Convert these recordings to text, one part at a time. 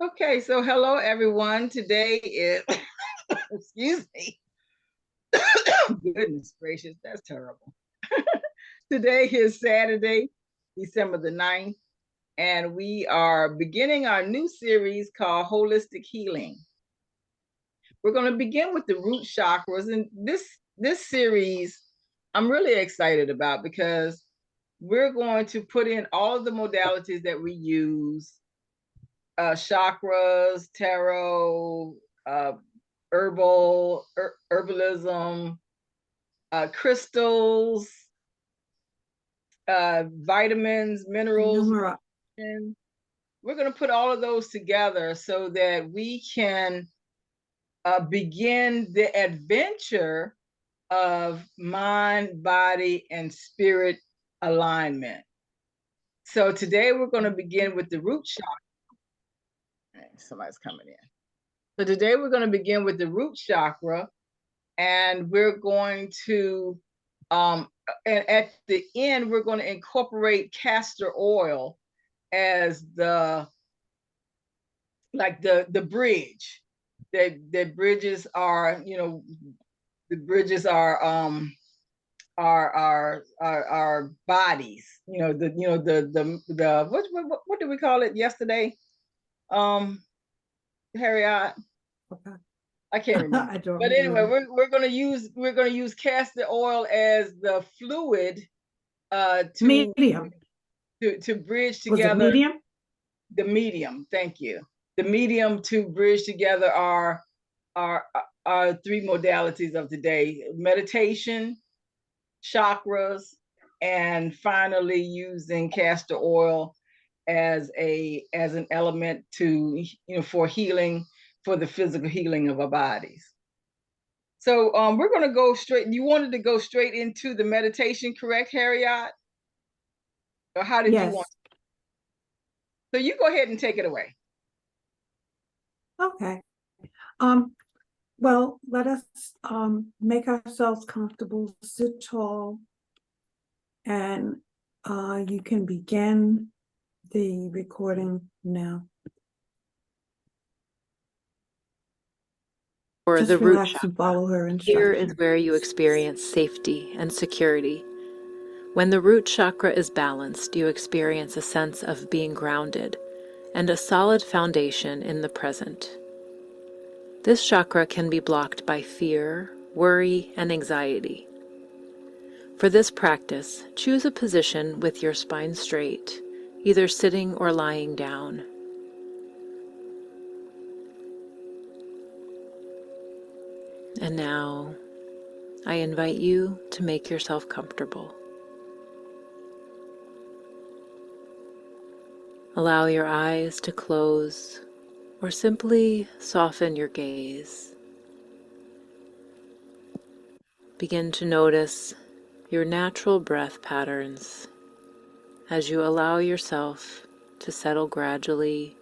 Okay, so hello everyone. Today is, excuse me, goodness gracious, that's terrible. Today is Saturday, December the 9th, and we are beginning our new series called Holistic Healing. We're going to begin with the root chakras, and this series I'm really excited about because we're going to put in all of the modalities that we use, chakras, tarot, herbalism, crystals, vitamins, minerals. And we're going to put all of those together so that we can begin the adventure of mind, body, and spirit alignment. So today we're going to begin with the root chakra. Somebody's coming in. So today we're going to begin with the root chakra, and we're going to, and at the end, we're going to incorporate castor oil as the bridge. That bridges are, the bridges are our bodies. What did we call it yesterday? Harriott. Okay. I can't remember. I don't but remember. Anyway, we're gonna use castor oil as the fluid medium to bridge together. Was it medium? The medium, thank you. The medium to bridge together our three modalities of today: meditation, chakras, and finally using castor oil as an element to for healing, for the physical healing of our bodies. So we're going to go straight. You wanted to go straight into the meditation, correct, Harriott? Or how did you want to? So you go ahead and take it away. Okay. Well, let us make ourselves comfortable, sit tall, and you can begin the recording now. Or just the root relax chakra. And follow her instructions. Here is where you experience safety and security. When the root chakra is balanced, you experience a sense of being grounded and a solid foundation in the present. This chakra can be blocked by fear, worry, and anxiety. For this practice, choose a position with your spine straight, either sitting or lying down. And now, I invite you to make yourself comfortable. Allow your eyes to close or simply soften your gaze. Begin to notice your natural breath patterns as you allow yourself to settle gradually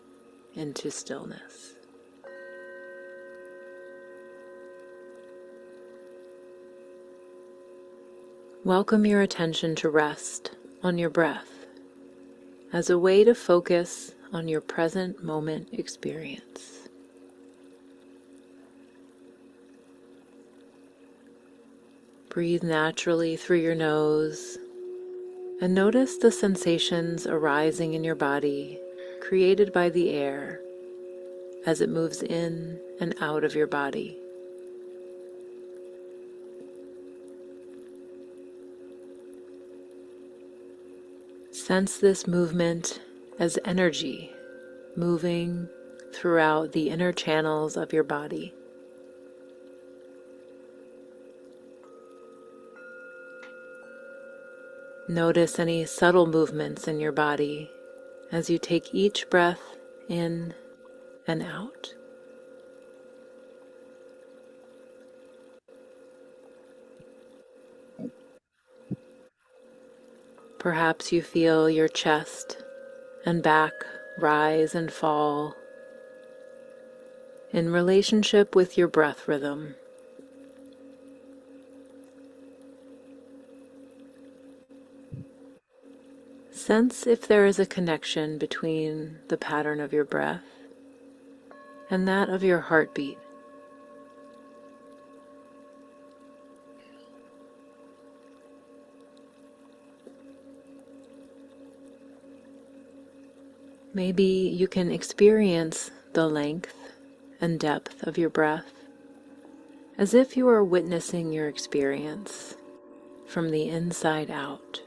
into stillness. Welcome your attention to rest on your breath as a way to focus on your present moment experience. Breathe naturally through your nose and notice the sensations arising in your body created by the air as it moves in and out of your body. Sense this movement as energy moving throughout the inner channels of your body. Notice any subtle movements in your body as you take each breath in and out. Perhaps you feel your chest and back rise and fall in relationship with your breath rhythm. Sense if there is a connection between the pattern of your breath and that of your heartbeat. Maybe you can experience the length and depth of your breath as if you are witnessing your experience from the inside out.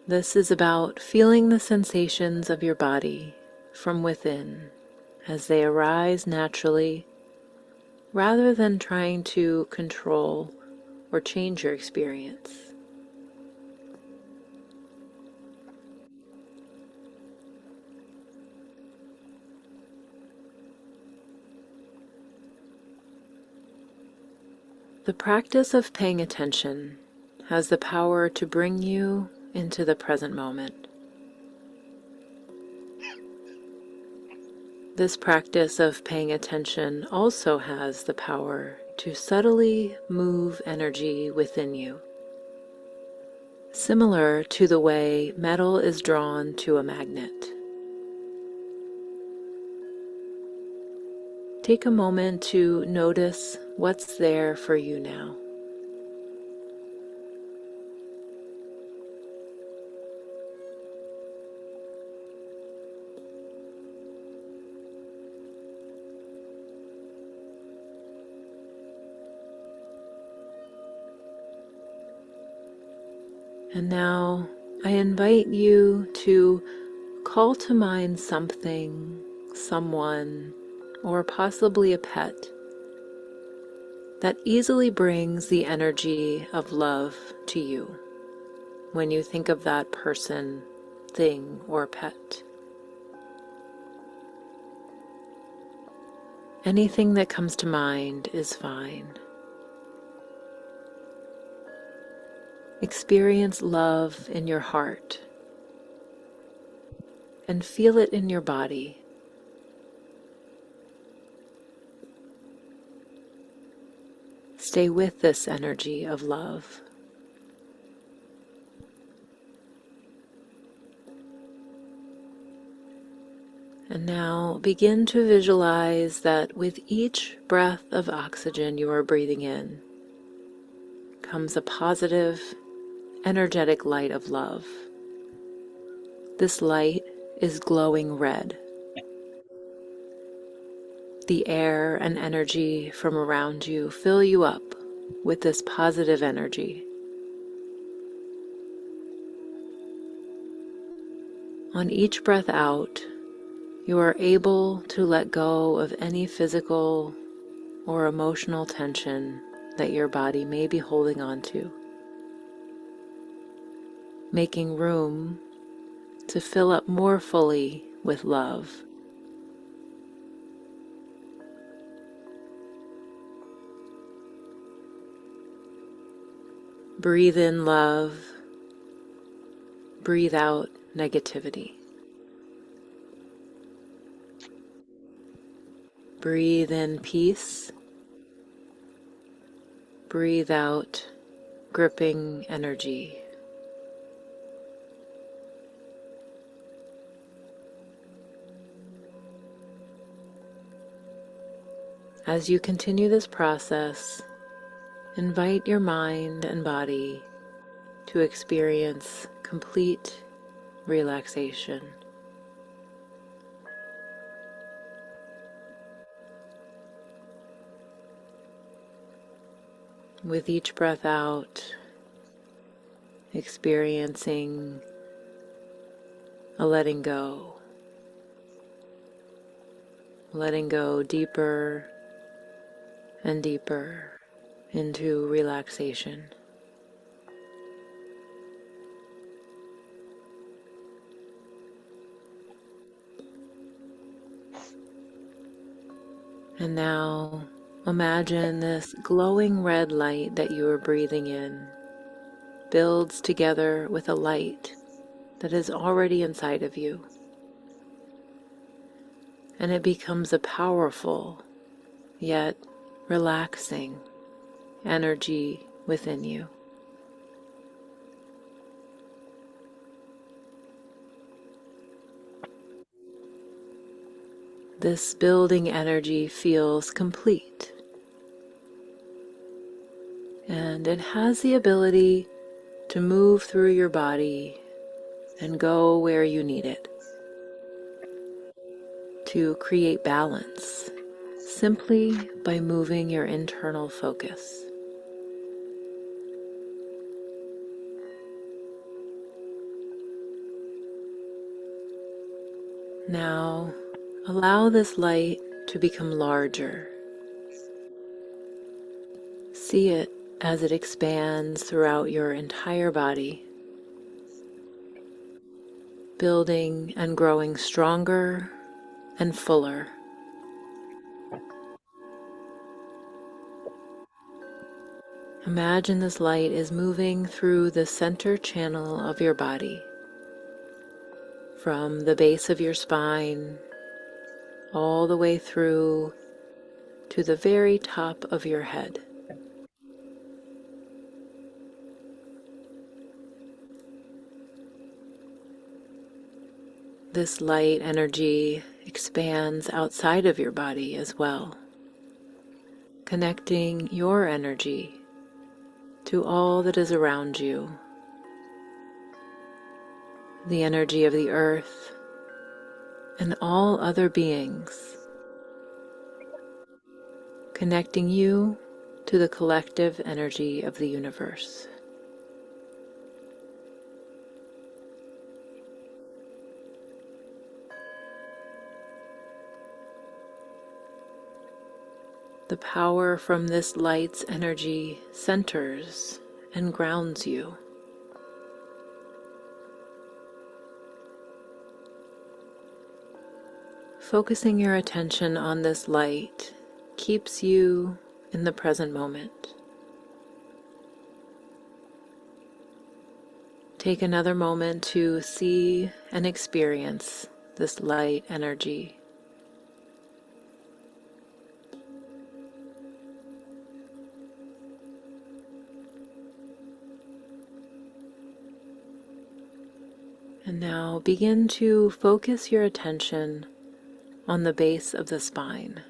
This is about feeling the sensations of your body from within as they arise naturally, rather than trying to control or change your experience. The practice of paying attention has the power to bring you into the present moment. This practice of paying attention also has the power to subtly move energy within you, similar to the way metal is drawn to a magnet. Take a moment to notice what's there for you now. And now I invite you to call to mind something, someone, or possibly a pet that easily brings the energy of love to you when you think of that person, thing, or pet. Anything that comes to mind is fine. Experience love in your heart and feel it in your body. Stay with this energy of love. And now begin to visualize that with each breath of oxygen you are breathing in comes a positive, energetic light of love. This light is glowing red. The air and energy from around you fill you up with this positive energy. On each breath out, you are able to let go of any physical or emotional tension that your body may be holding on to, making room to fill up more fully with love. Breathe in love, breathe out negativity. Breathe in peace, breathe out gripping energy. As you continue this process, invite your mind and body to experience complete relaxation. With each breath out, experiencing a letting go deeper and deeper into relaxation. And now imagine this glowing red light that you are breathing in builds together with a light that is already inside of you. And it becomes a powerful, yet relaxing energy within you. This building energy feels complete, and it has the ability to move through your body and go where you need it, to create balance simply by moving your internal focus. Now, allow this light to become larger. See it as it expands throughout your entire body, building and growing stronger and fuller. Imagine this light is moving through the center channel of your body, from the base of your spine all the way through to the very top of your head. This light energy expands outside of your body as well, connecting your energy to all that is around you, the energy of the earth and all other beings, connecting you to the collective energy of the universe. The power from this light's energy centers and grounds you. Focusing your attention on this light keeps you in the present moment. Take another moment to see and experience this light energy. And now begin to focus your attention on the base of the spine.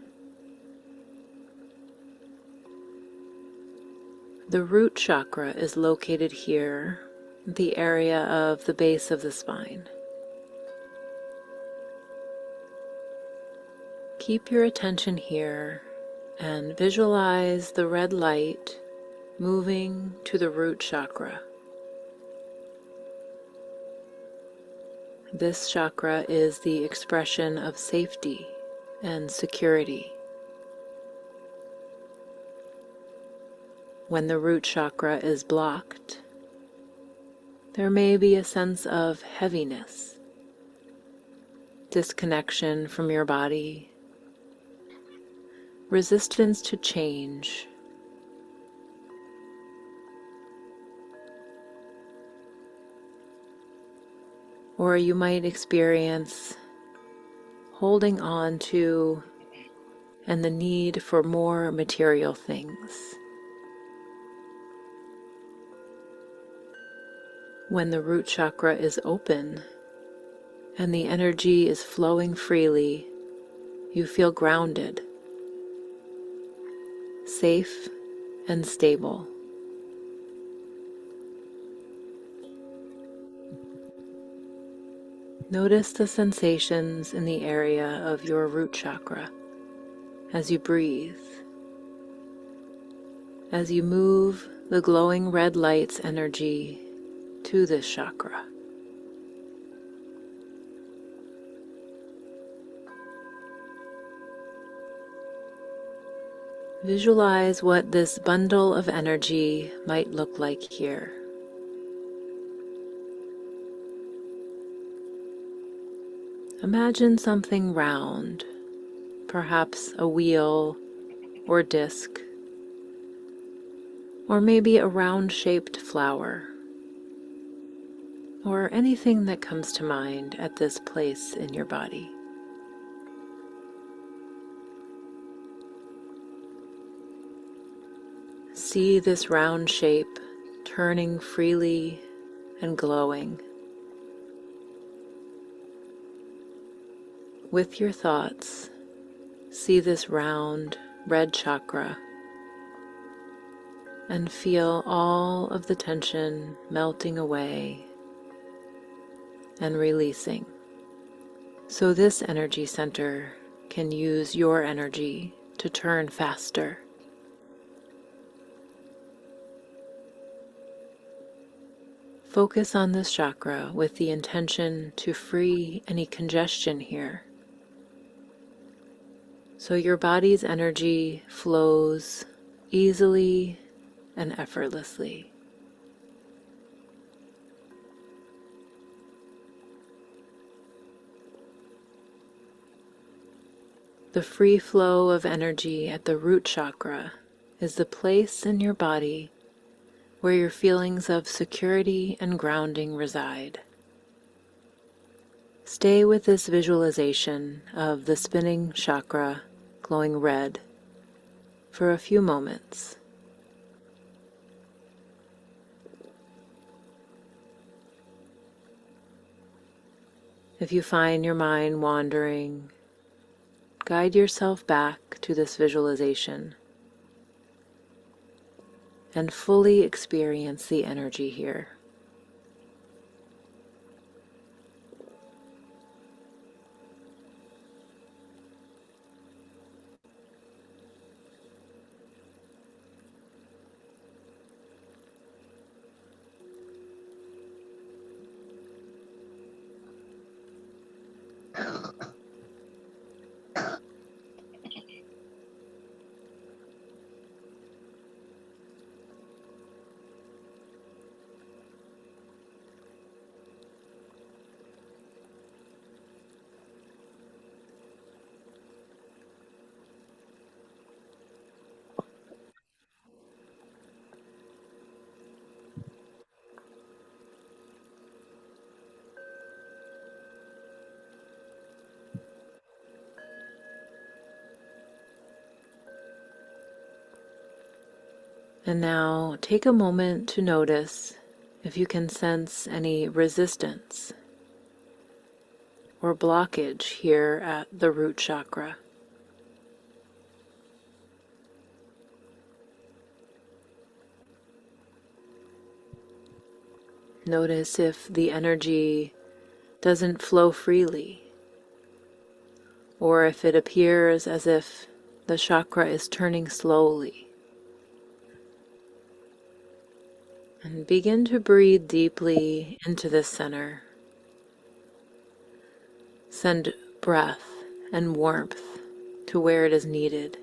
The root chakra is located here, the area of the base of the spine. Keep your attention here and visualize the red light moving to the root chakra. This chakra is the expression of safety and security. When the root chakra is blocked, there may be a sense of heaviness, disconnection from your body, resistance to change, or you might experience holding on to and the need for more material things. When the root chakra is open and the energy is flowing freely, you feel grounded, safe, and stable. Notice the sensations in the area of your root chakra as you breathe, as you move the glowing red light's energy to this chakra. Visualize what this bundle of energy might look like here. Imagine something round, perhaps a wheel or disc, or maybe a round-shaped flower, or anything that comes to mind at this place in your body. see this round shape turning freely and glowing. With your thoughts, see this round red chakra and feel all of the tension melting away and releasing. So this energy center can use your energy to turn faster. Focus on this chakra with the intention to free any congestion here, so your body's energy flows easily and effortlessly. The free flow of energy at the root chakra is the place in your body where your feelings of security and grounding reside. Stay with this visualization of the spinning chakra glowing red for a few moments. If you find your mind wandering, guide yourself back to this visualization and fully experience the energy here. And now take a moment to notice if you can sense any resistance or blockage here at the root chakra. Notice if the energy doesn't flow freely, or if it appears as if the chakra is turning slowly. And begin to breathe deeply into this center. Send breath and warmth to where it is needed.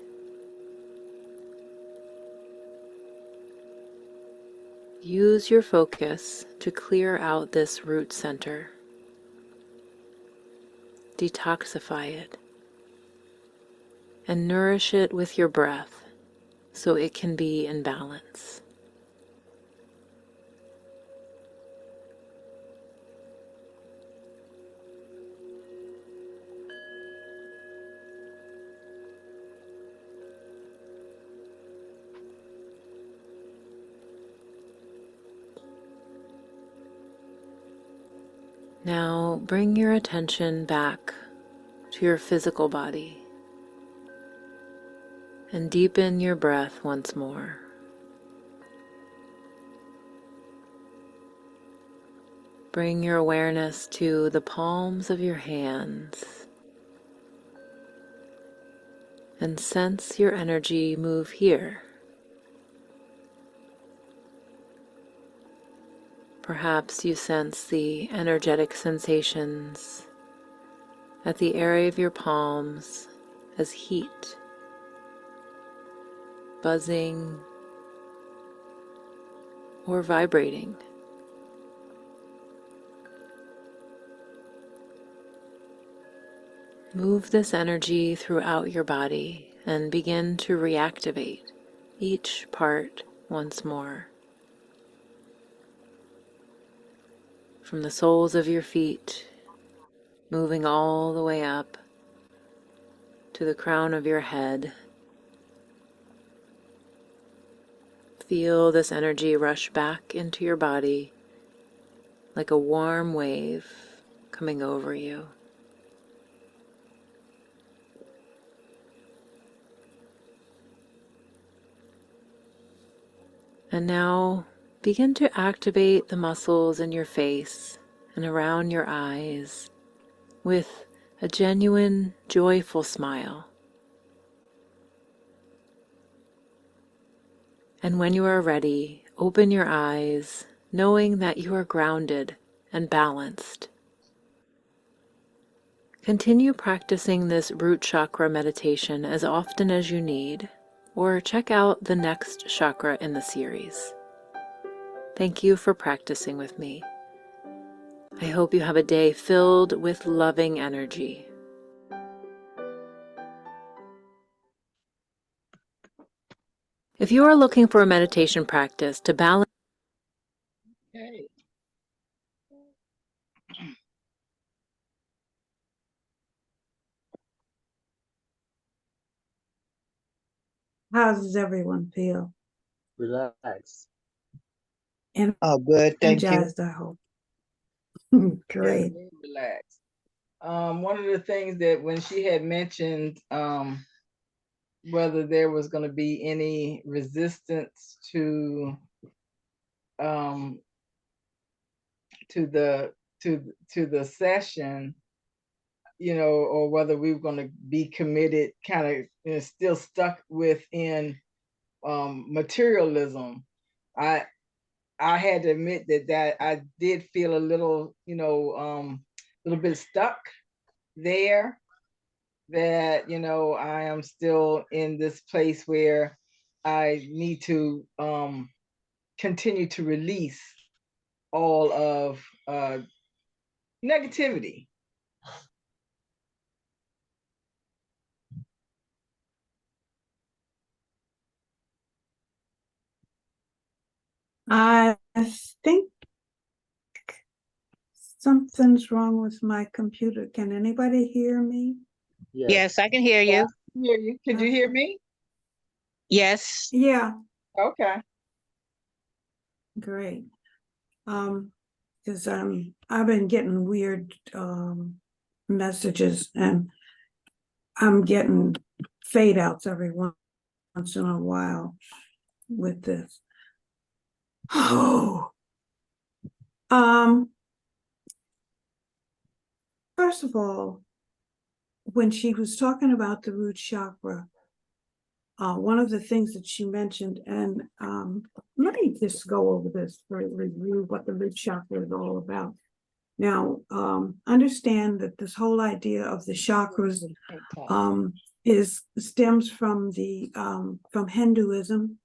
Use your focus to clear out this root center. Detoxify it and nourish it with your breath so it can be in balance. Now bring your attention back to your physical body and deepen your breath once more. Bring your awareness to the palms of your hands and sense your energy move here. Perhaps you sense the energetic sensations at the area of your palms as heat, buzzing, or vibrating. Move this energy throughout your body and begin to reactivate each part once more. From the soles of your feet, moving all the way up to the crown of your head, feel this energy rush back into your body like a warm wave coming over you. And now begin to activate the muscles in your face and around your eyes with a genuine, joyful smile. And when you are ready, open your eyes, knowing that you are grounded and balanced. Continue practicing this root chakra meditation as often as you need, or check out the next chakra in the series. Thank you for practicing with me. I hope you have a day filled with loving energy. If you are looking for a meditation practice to balance, Okay. How does everyone feel? Relax. And Oh, good. Thank you. energized, I hope. Great. Very relaxed. One of the things that when she had mentioned whether there was going to be any resistance to the session, you know, or whether we were going to be committed, kind of still stuck within materialism. I had to admit that I did feel a little, little bit stuck there. That, you know, I am still in this place where I need to continue to release all of negativity. I think something's wrong with my computer. Can anybody hear me? Yes, I can hear Yeah, I you. can hear you. Could you hear me? Yes. Yeah, Okay. great. Because I've been getting weird messages, and I'm getting fade outs every once in a while with this. Oh, first of all, when she was talking about the root chakra, one of the things that she mentioned, and let me just go over this for a review what the root chakra is all about. Now, understand that this whole idea of the chakras stems from the from Hinduism.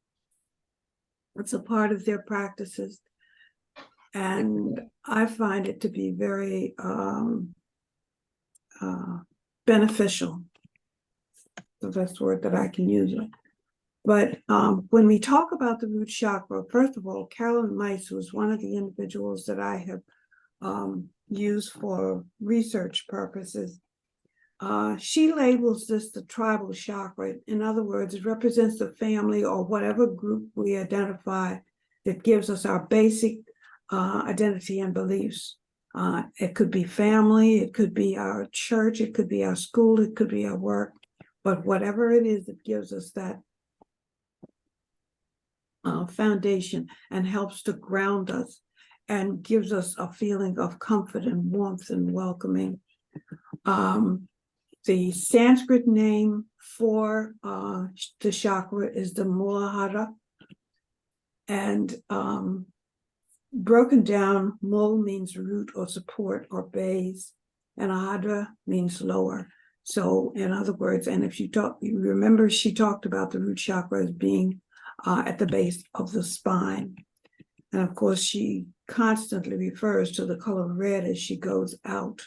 It's a part of their practices, and I find it to be very beneficial. The best word that I can use. But when we talk about the root chakra, first of all, Carolyn Mice was one of the individuals that I have used for research purposes. She labels this the tribal chakra. In other words, it represents the family or whatever group we identify that gives us our basic identity and beliefs. It could be family, it could be our church, it could be our school, it could be our work, but whatever it is that gives us that foundation and helps to ground us and gives us a feeling of comfort and warmth and welcoming. The Sanskrit name for the chakra is the Muladhara, and broken down, Mul means root or support or base, and Adra means lower. So in other words, and if you remember, she talked about the root chakra as being at the base of the spine. And of course, she constantly refers to the color red as she goes out,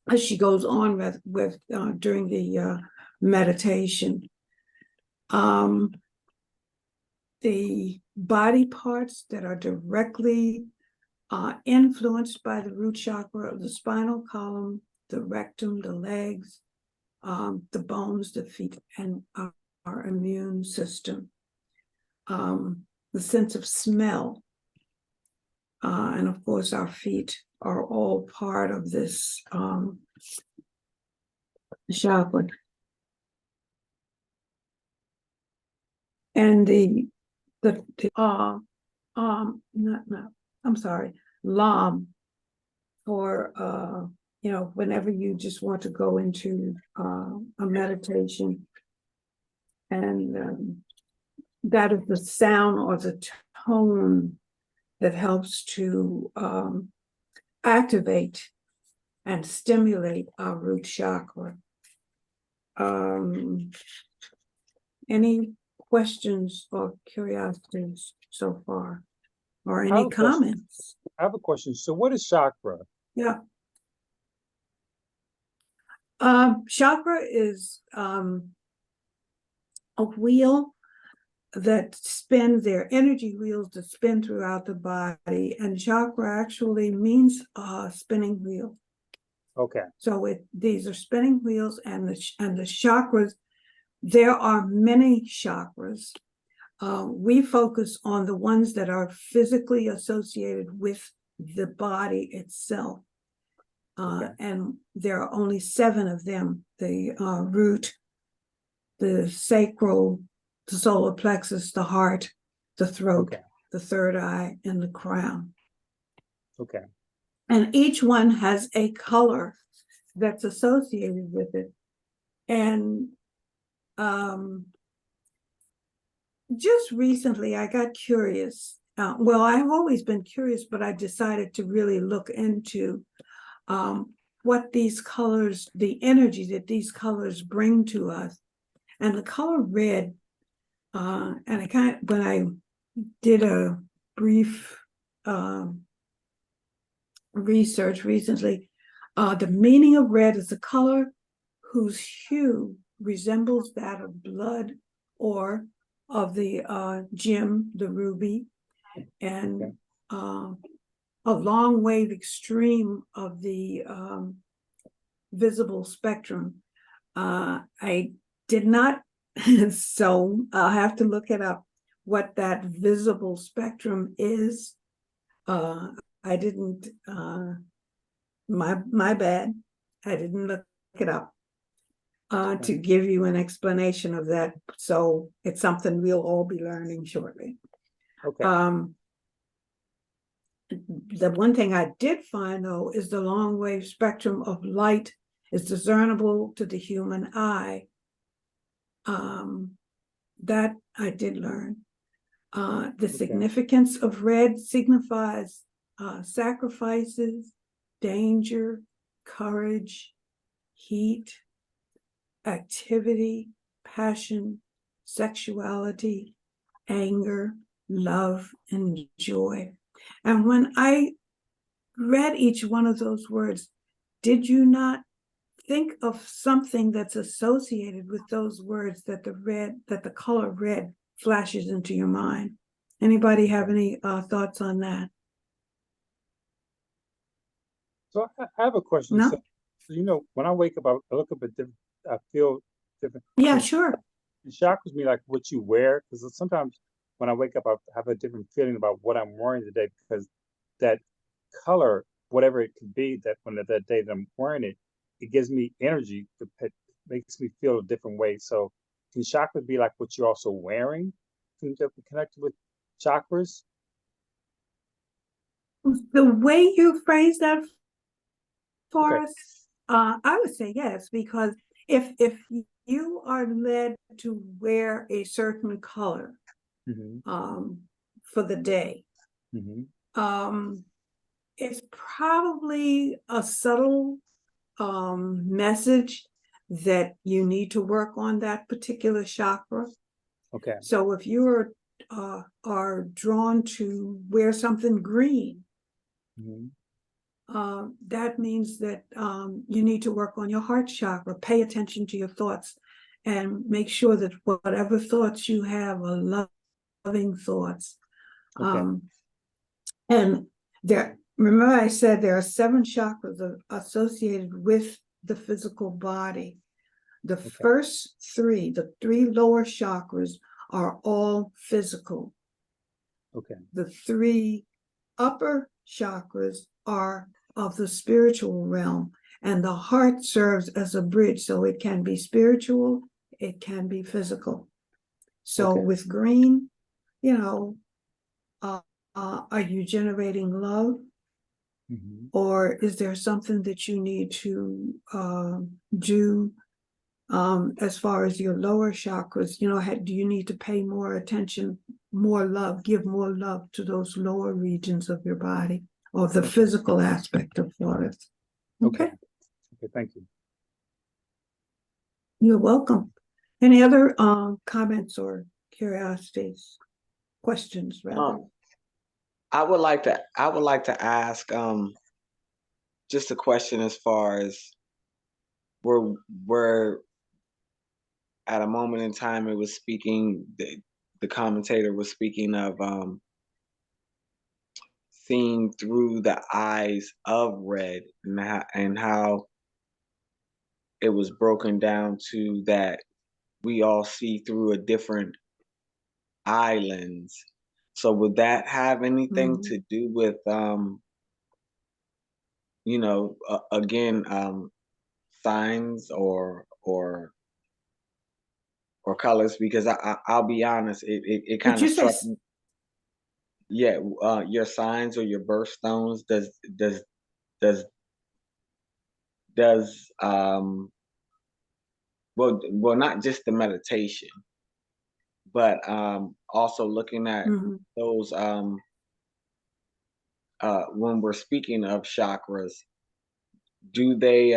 as she goes on with during the meditation. The body parts that are directly influenced by the root chakra of the spinal column, the rectum, the legs, the bones, the feet, and our immune system. the sense of smell. And of course, our feet are all part of this chakra. And I'm sorry, Lam, for whenever you just want to go into a meditation, and that is the sound or the tone that helps to activate and stimulate our root chakra. Any questions or curiosities so far, or any comments? I have a question. So what is chakra? Yeah. Chakra is a wheel that spins, their energy wheels that spin throughout the body, and chakra actually means spinning wheel. Okay. So these are spinning wheels, and the chakras. There are many chakras. We focus on the ones that are physically associated with the body itself. And there are only 7 of them: the root, the sacral, the solar plexus, the heart, the throat, the third eye, and the crown. Okay. And each one has a color that's associated with it. And just recently, I got curious. Well, I've always been curious, but I decided to really look into what these colors, the energy that these colors bring to us. And the color red, and when I did a brief research recently, the meaning of red is a color whose hue resembles that of blood or of the gem, the ruby, and a long wave extreme of the visible spectrum. I did not, so I'll have to look it up, what that visible spectrum is. I didn't, my bad, I didn't look it up to give you an explanation of that. So it's something we'll all be learning shortly. Okay. The one thing I did find, though, is the long wave spectrum of light is discernible to the human eye. That I did learn. The significance of red signifies sacrifices, danger, courage, heat, activity, passion, sexuality, anger, love, and joy. And when I read each one of those words, did you not think of something that's associated with those words that the color red flashes into your mind? Anybody have any thoughts on that? So I have a question. No? So, when I wake up, I look up at different, I feel different. Yeah, sure. The chakras mean like what you wear, because sometimes when I wake up, I have a different feeling about what I'm wearing today, because that color, whatever it could be, that when that day that I'm wearing it, it gives me energy. It makes me feel a different way. So can chakras be like what you're also wearing? Can you connect with chakras? The way you phrase that for us, I would say yes, because if you are led to wear a certain color for the day, it's probably a subtle message that you need to work on that particular chakra. Okay. So if you are drawn to wear something green, that means that you need to work on your heart chakra. Pay attention to your thoughts and make sure that whatever thoughts you have are loving thoughts. And remember I said there are 7 chakras associated with the physical body. The first 3, the 3 lower chakras, are all physical. Okay. The 3 upper chakras are of the spiritual realm, and the heart serves as a bridge. So it can be spiritual, it can be physical. So Okay. with green, you know, are you generating love? Mm-hmm. Or is there something that you need to do as far as your lower chakras? You know, do you need to pay more attention, more love, give more love to those lower regions of your body, or the physical aspect of Florence? Okay. Okay. Okay, thank you. You're welcome. Any other comments or curiosities, questions rather? I would like to ask just a question as far as we're at a moment in time. It was speaking, the commentator was speaking of seeing through the eyes of red, and how it was broken down to that we all see through a different eye lens. So would that have anything to do with you know, again, signs or colors? Because I'll be honest, it Did kind you of say struck me. Yeah, your signs or your birthstones, does well, not just the meditation, but also looking at those when we're speaking of chakras, do they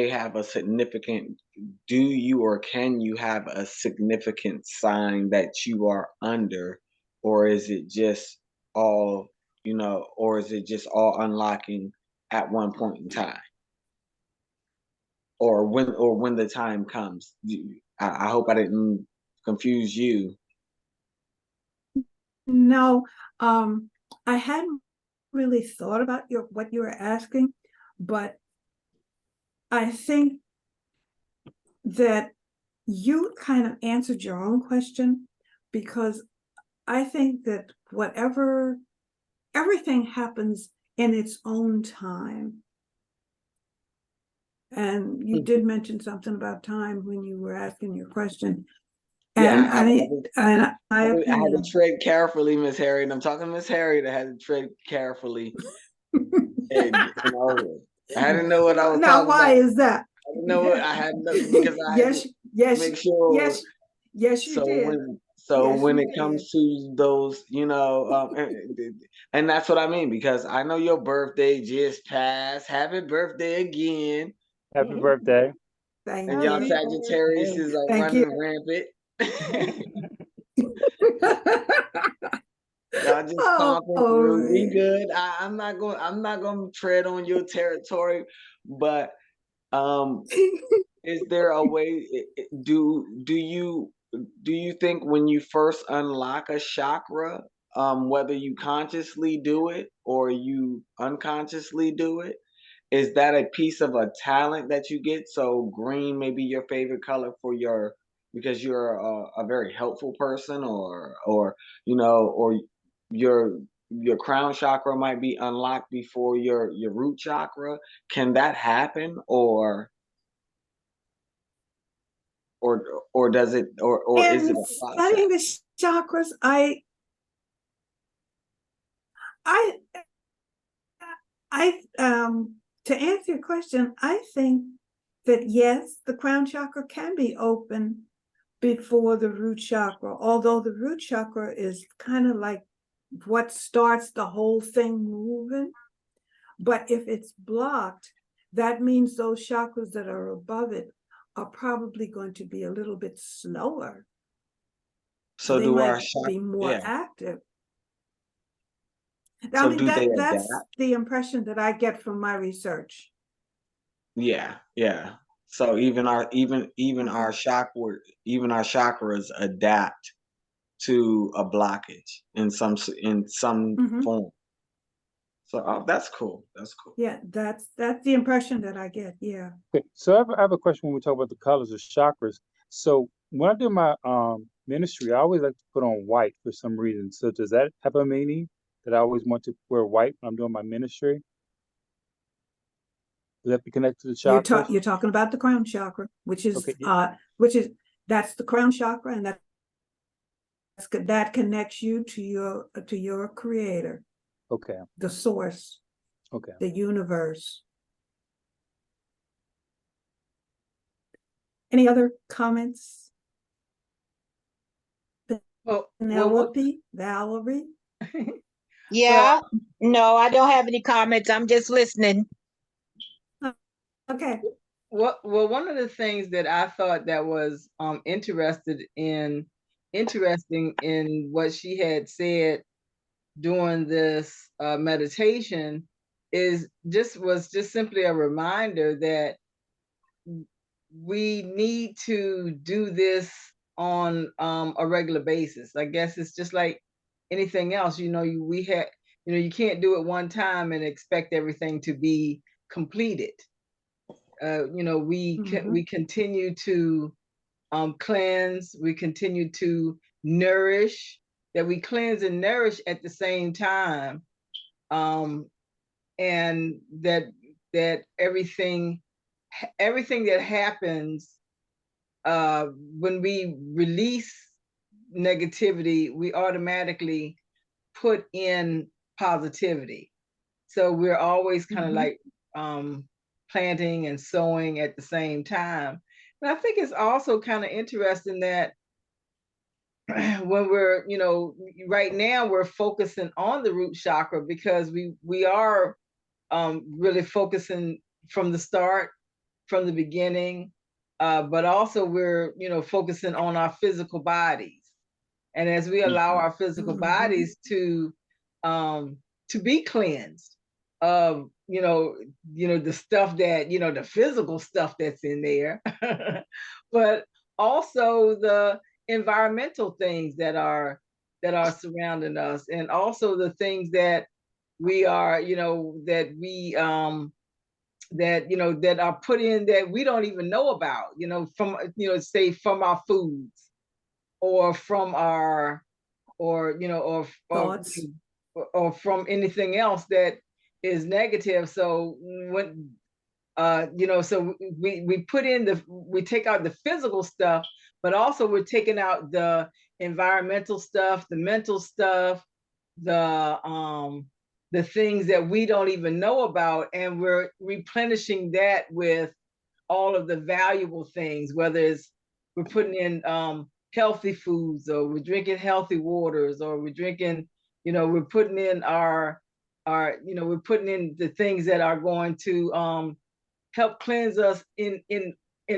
have a significant, do you or can you have a significant sign that you are under, or is it just all, you know, or is it just all unlocking at one point in time, or when the time comes? I hope I didn't confuse you. No, I hadn't really thought about what you were asking, but I think that you kind of answered your own question, because I think that everything happens in its own time. And you did mention something about time when you were asking your question. And Yeah, I had to tread carefully, Miss Harriott. I'm talking to Miss Harriott. I had to tread carefully. And, you know, I had to know what I was now, talking why about. is that? I didn't know what I had to, because I had to make sure. Yes, you did. When it comes to those, you know, and that's what I mean, because I know your birthday just passed. Happy birthday again. Happy birthday. Thank And you. y'all Sagittarius is Thank running you. rampant. Y'all just stomping through. We good. I'm not going to tread on your territory, but is there a way? Do you think when you first unlock a chakra, whether you consciously do it or you unconsciously do it, is that a piece of a talent that you get? So green may be your favorite color because you're a very helpful person, or you know, or your crown chakra might be unlocked before your root chakra. Can that happen, or does it, or is it And a studying the process? chakras, to answer your question, I think that yes, the crown chakra can be open before the root chakra, although the root chakra is kind of like what starts the whole thing moving. But if it's blocked, that means those chakras that are above it are probably going to be a little bit slower. So they do our might chakra? be more Yeah. active. I So mean, do they that's adapt? the impression that I get from my research. Yeah, yeah. So even our chakras adapt to a blockage in some form. So that's cool. That's cool. Yeah, that's the impression that I get. Yeah. Okay, so I have a question when we talk about the colors of chakras. So when I do my ministry, I always like to put on white for some reason. So does that have a meaning that I always want to wear white when I'm doing my ministry? Would that be connected to the chakras? You're talking about the crown chakra, which is Okay. that's the crown chakra, and that connects you to your creator, Okay. the source, Okay. the universe. Any other comments? Penelope, Valerie? Yeah. No, I don't have any comments. I'm just listening. Okay. Well, one of the things that I thought that was interesting in what she had said during this meditation was just simply a reminder that we need to do this on a regular basis. I guess it's just like anything else. You can't do it one time and expect everything to be completed. We continue to cleanse, we continue to nourish, that we cleanse and nourish at the same time. And that everything that happens when we release negativity, we automatically put in positivity. So we're always kind of like planting and sowing at the same time. And I think it's also kind of interesting that when we're, right now we're focusing on the root chakra because we are really focusing from the start, from the beginning, but also we're, focusing on our physical bodies. And as we allow our physical bodies to be cleansed of, the stuff that, the physical stuff that's in there, but also the environmental things that are surrounding us, and also the things that we are, that are put in that we don't even know about, from, say from our foods, or from our, or Thoughts. or from anything else that is negative. So when so we put in we take out the physical stuff, but also we're taking out the environmental stuff, the mental stuff, the things that we don't even know about, and we're replenishing that with all of the valuable things, whether it's we're putting in healthy foods, or we're drinking healthy waters, or we're drinking, we're putting in we're putting in the things that are going to help cleanse us in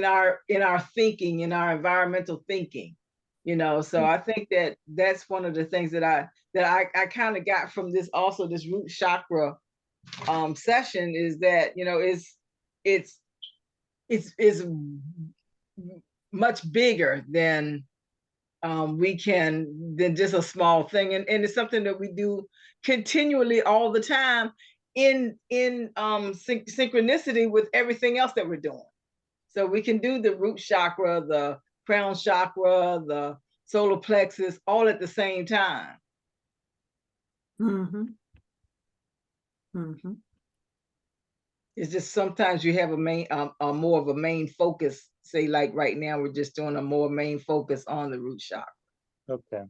our thinking, in our environmental thinking. So I think that that's one of the things that I kind of got from this, also this root chakra session, is that it's much bigger than than just a small thing, and it's something that we do continually all the time in synchronicity with everything else that we're doing. So we can do the root chakra, the crown chakra, the solar plexus, all at the same time. It's just sometimes you have a more of a main focus. Say like right now, we're just doing a more main focus on the root chakra. Okay.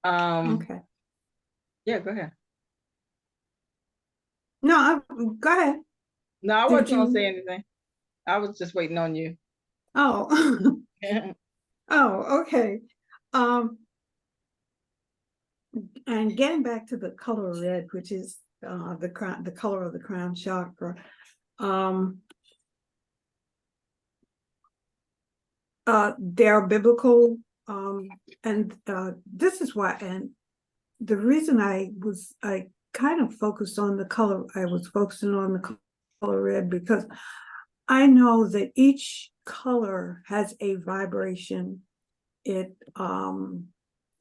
Okay. Yeah, go ahead. No, go ahead. No, I wasn't gonna say anything. I was just waiting on you. Oh. Oh, okay. And getting back to the color red, which is the color of the crown chakra, there are biblical, and this is why, and the reason I kind of focused on the color, I was focusing on the color red because I know that each color has a vibration. It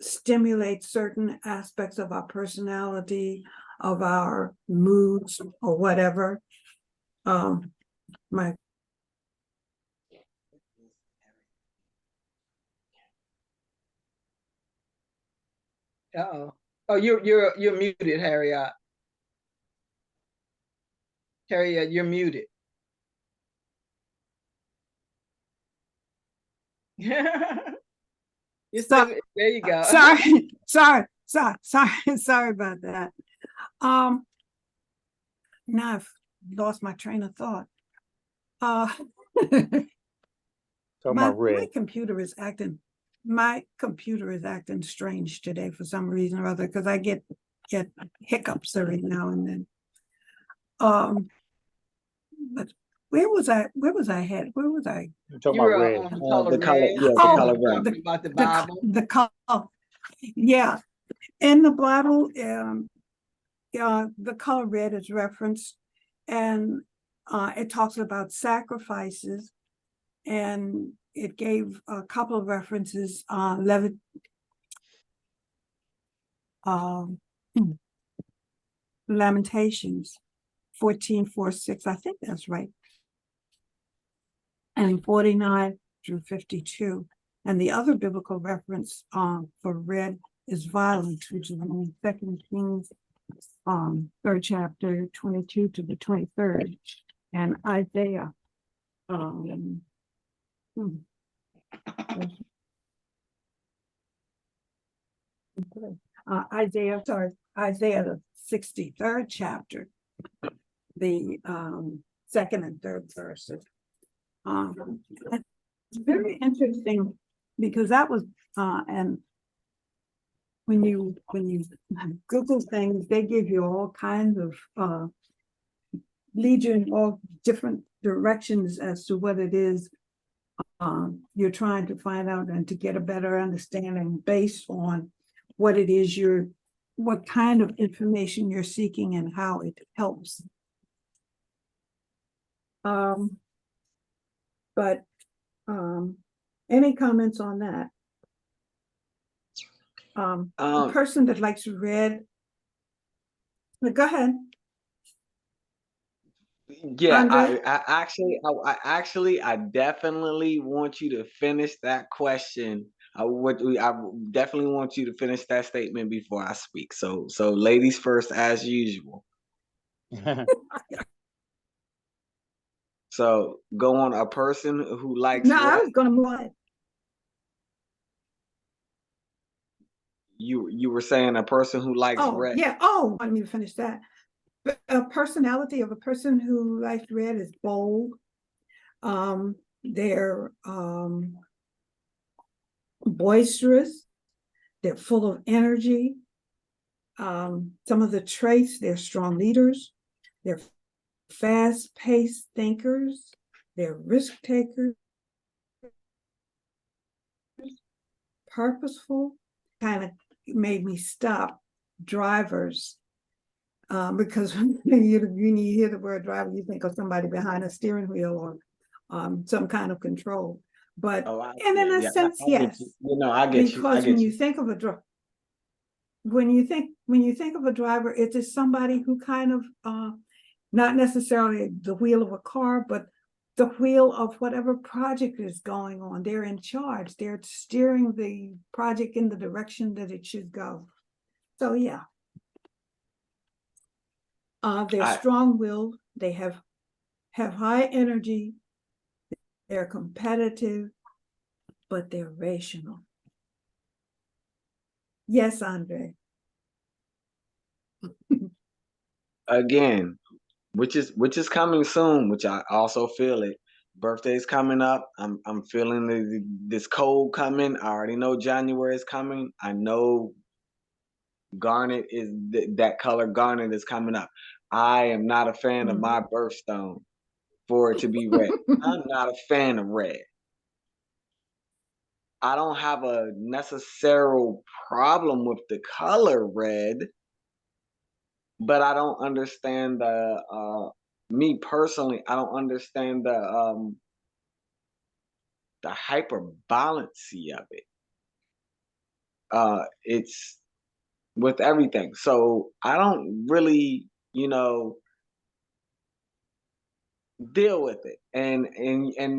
stimulate certain aspects of our personality, of our moods, or whatever. My Uh-oh. Oh, you're muted, Harriott. Harriott, you're muted. You're still, there you go. Sorry about that. Now I've lost my train of thought. My computer is acting strange today for some reason or other, because I get hiccups every now and then. But where was I headed? Where was I? You're talking You about were red. on color The color, red. yeah, the Oh, color red. Talking about the Bible. The color, yeah. In the Bible, the color red is referenced, and it talks about sacrifices, and it gave a couple of references. Lamentations 14:4-6, I think that's right, and 49-52. And the other biblical reference for red is violence, which is in 2 Kings 3rd chapter 22 to the 23rd, and Isaiah Isaiah the 63rd chapter, the 2nd and 3rd verses. It's very interesting because that was and when you Google things, they give you all kinds of lead you in all different directions as to what it is you're trying to find out, and to get a better understanding based on what it is what kind of information you're seeking and how it helps. But any comments on that? A person that likes red. Go ahead. Yeah, Andre? I definitely want you to finish that question. I definitely want you to finish that statement before I speak. So ladies first, as usual. So go on. A person who likes No, I red. was going to move on. You were saying a person who likes red. Yeah. Oh, let me finish that. But a personality of a person who likes red is bold. They're boisterous. They're full of energy. Some of the traits, they're strong leaders. They're fast-paced thinkers. They're risk takers. Purposeful. Kind of made me stop drivers. Because when you hear the word driver, you think of somebody behind a steering wheel or some kind of control. But in a sense, yes. I get you. Because when you think of a driver, when you think of a driver, it is somebody who kind of not necessarily the wheel of a car, but the wheel of whatever project is going on. They're in charge. They're steering the project in the direction that it should go. So yeah. They're strong-willed. They have high energy. They're competitive, but they're rational. Yes, Andre. Again, which is coming soon, which I also feel it. Birthday's coming up. I'm feeling this cold coming. I already know January is coming. I know garnet is that color garnet is coming up. I am not a fan of my birthstone for it to be red. I'm not a fan of red. I don't have a necessary problem with the color red, but I don't understand me personally, I don't understand the hyperbalancy of it. It's with everything. So I don't really, deal with it. And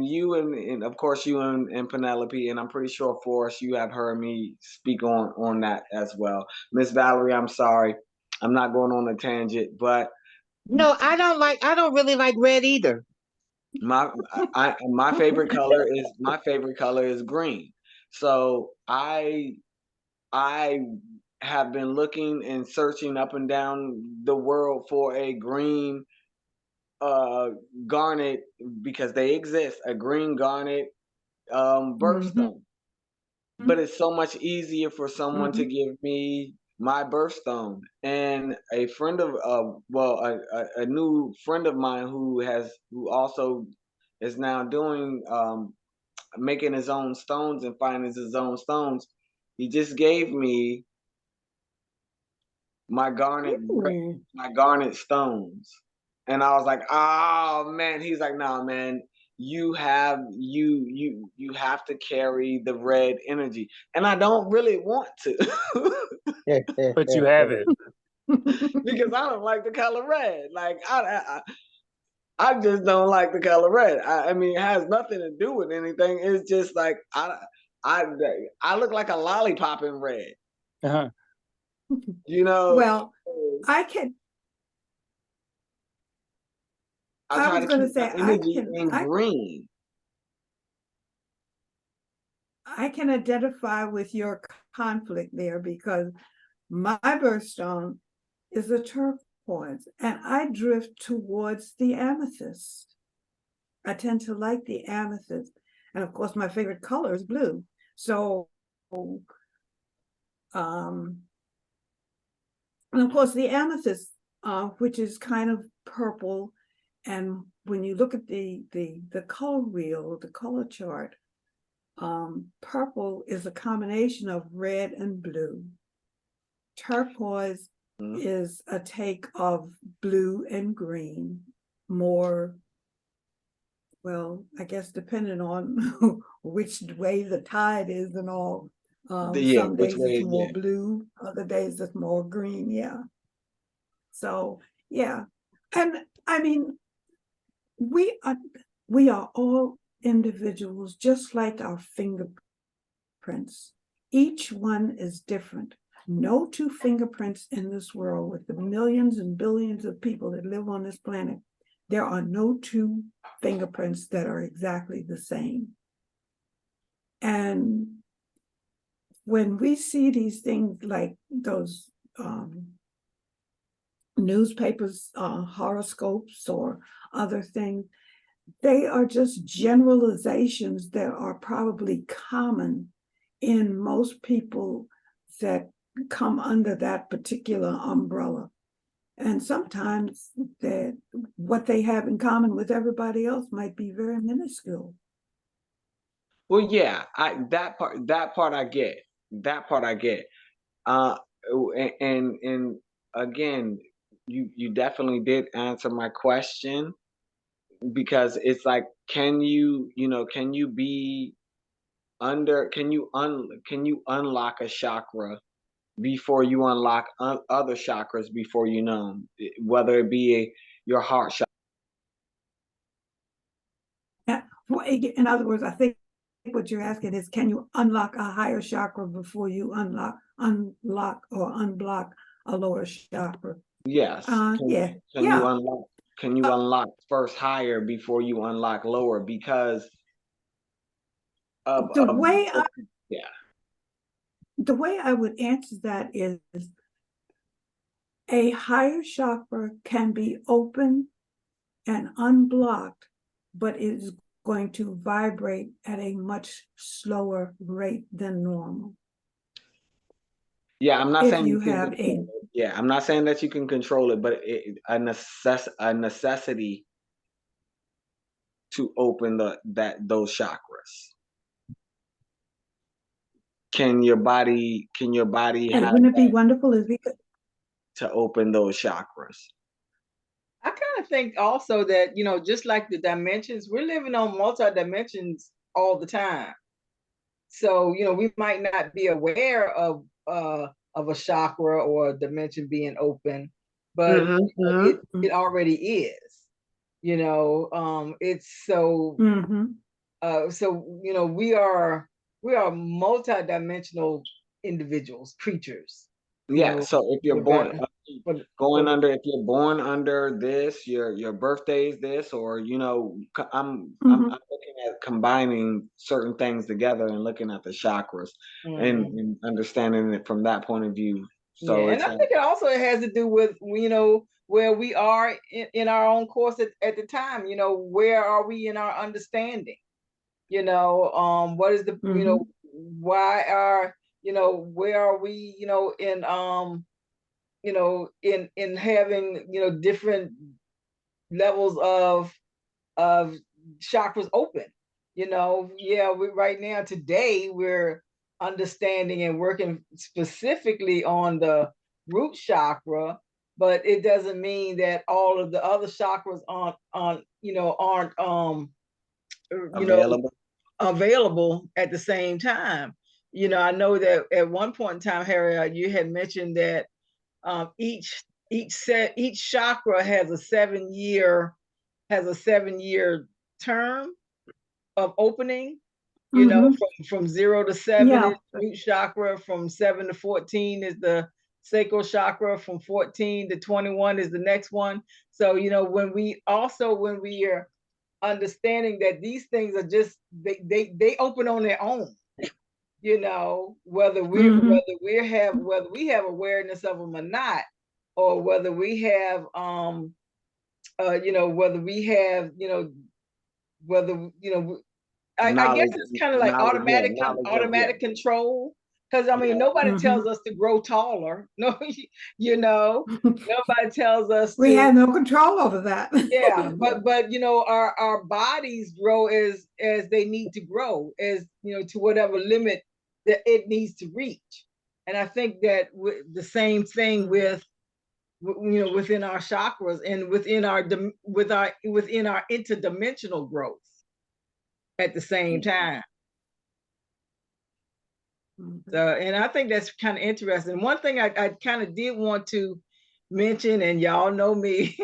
you and of course you and Penelope, and I'm pretty sure Forrest, you have heard me speak on that as well. Miss Valerie, I'm sorry. I'm not going on a tangent, but No, I don't really like red either. my favorite color is green. So I have been looking and searching up and down the world for a green garnet, because they exist, a green garnet birthstone. But it's so much easier for someone to give me my birthstone. And a friend of a new friend of mine who also is now doing making his own stones and finding his own stones. He just gave me my Ooh. garnet stones. And I was like, oh man. He's like, nah, man, you have to carry the red energy. And I don't really want to. But you have it. Because I don't like the color red. Like I just don't like the color red. I mean, it has nothing to do with anything. It's just like I look like a lollipop in red. Uh-huh. Well, I can. I try was to going to keep my say energy in green. I can identify with your conflict there, because my birthstone is a turquoise, and I drift towards the amethyst. I tend to like the amethyst, and of course, my favorite color is blue. So, and of course, the amethyst, which is kind of purple, and when you look at the color wheel, the color chart, purple is a combination of red and blue. Turquoise is a take of blue and green, more, well, I guess depending on which way the tide is and all. Some days it's more blue, other days it's more green, yeah. So, yeah. And I mean, we are all individuals, just like our fingerprints. Each one is different. No two fingerprints in this world, with the millions and billions of people that live on this planet, there are no two fingerprints that are exactly the same. And when we see these things like those newspapers, horoscopes, or other things, they are just generalizations that are probably common in most people that come under that particular umbrella. And sometimes what they have in common with everybody else might be very minuscule. Well, yeah, that part I get. That part I get. And again, you definitely did answer my question, because it's like, can you unlock a chakra before you unlock other chakras, before you know them, whether it be your heart chakra. In other words, I think what you're asking is, can you unlock a higher chakra before you unlock or unblock a lower chakra? Yes. Yeah. Can you unlock first higher before you unlock lower? Because the way I would answer that is, a higher chakra can be open and unblocked, but it is going to vibrate at a much slower rate than normal. Yeah, I'm not saying you have I'm not saying that you can control it, but a necessity to open those chakras. Can your body have, wouldn't it be wonderful if we could, to open those chakras? I kind of think also that, just like the dimensions, we're living on multi-dimensions all the time. So, we might not be aware of a chakra or a dimension being open, but it already is. It's so we are multidimensional individuals, creatures. Yeah. So if you're for born better, for, going for, under, if you're born under this, your birthday is this, or I'm looking at combining certain things together and looking at the chakras and understanding it from that point of view. So yeah, and it's I think it also has to do with where we are in our own course at the time. Where are we in our understanding? What is the why are where are we in having different levels of chakras open. Right now today we're understanding and working specifically on the root chakra, but it doesn't mean that all of the other chakras aren't available. available at the same time. I know that at one point in time, Harriott, you had mentioned that each chakra has a 7-year term of opening. From 0 to 7 is root chakra, from 7 to 14 is the sacral chakra, from 14 to 21 is the next one. So when we are understanding that these things are just they open on their own, whether we have awareness of them or not, or whether we have whether we have whether I guess it's kind of like automatic control, because nobody tells us to grow taller. No, nobody tells us we to. have no control over that. Yeah, but our bodies grow as they need to grow, as to whatever limit that it needs to reach. And I think that the same thing with within our chakras and within our interdimensional growth at the same time. So, and I think that's kind of interesting. One thing I kind of did want to mention, and y'all know me,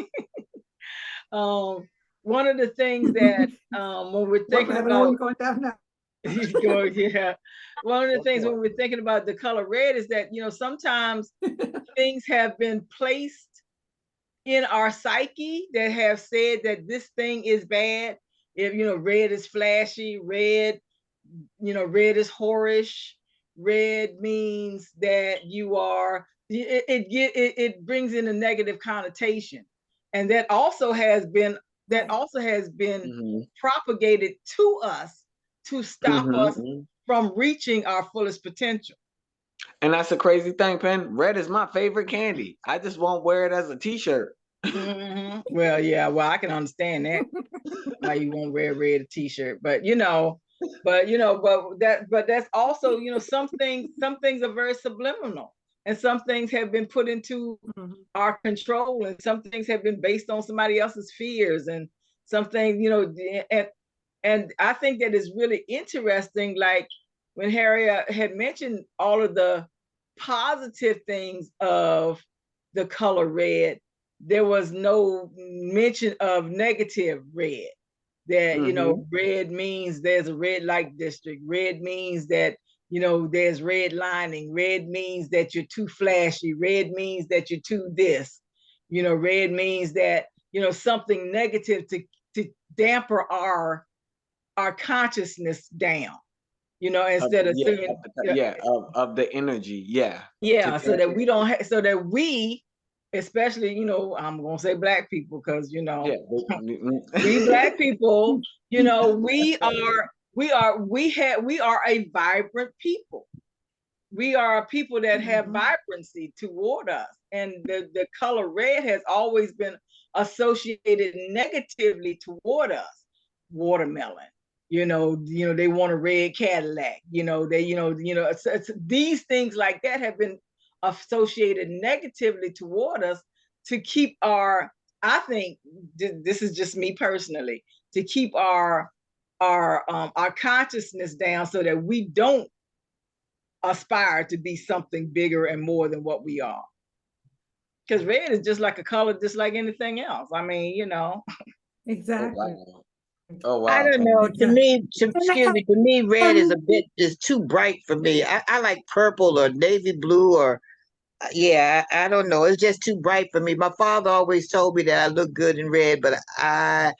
one of the things that when we're thinking about going down now. yeah, one of the things when we're thinking about the color red is that sometimes things have been placed in our psyche that have said that this thing is bad. If red is flashy, red is whorish, red means that you are it brings in a negative connotation, and that also has been propagated to us to stop us from reaching our fullest potential. And that's a crazy thing, Pen. Red is my favorite candy. I just won't wear it as a t-shirt. Well, yeah, I can understand that. Why you won't wear a red t-shirt, but that's also some things are very subliminal, and some things have been put into our control, and some things have been based on somebody else's fears, and some things and I think that is really interesting. Like when Harriott had mentioned all of the positive things of the color red, there was no mention of negative red. That red means there's a red light district. Red means that there's red lining. Red means that you're too flashy. Red means that you're too this. Red means that something negative to damper our consciousness down. Instead of saying of the energy, so that we don't so that we, especially I'm gonna say Black people, because we Black people, we are a vibrant people. We are a people that have vibrancy toward us, and the color red has always been associated negatively toward us. Watermelon, they want a red Cadillac, it's these things like that have been associated negatively toward us to keep I think this is just me personally, to keep our our consciousness down so that we don't aspire to be something bigger and more than what we are. Because red is just like a color, just like anything else. I mean, you know. Exactly. Oh wow. I don't know. To me, excuse me, to me, red is too bright for me. I like purple or navy blue or yeah, I don't know. It's just too bright for me. My father always told me that I look good in red, but I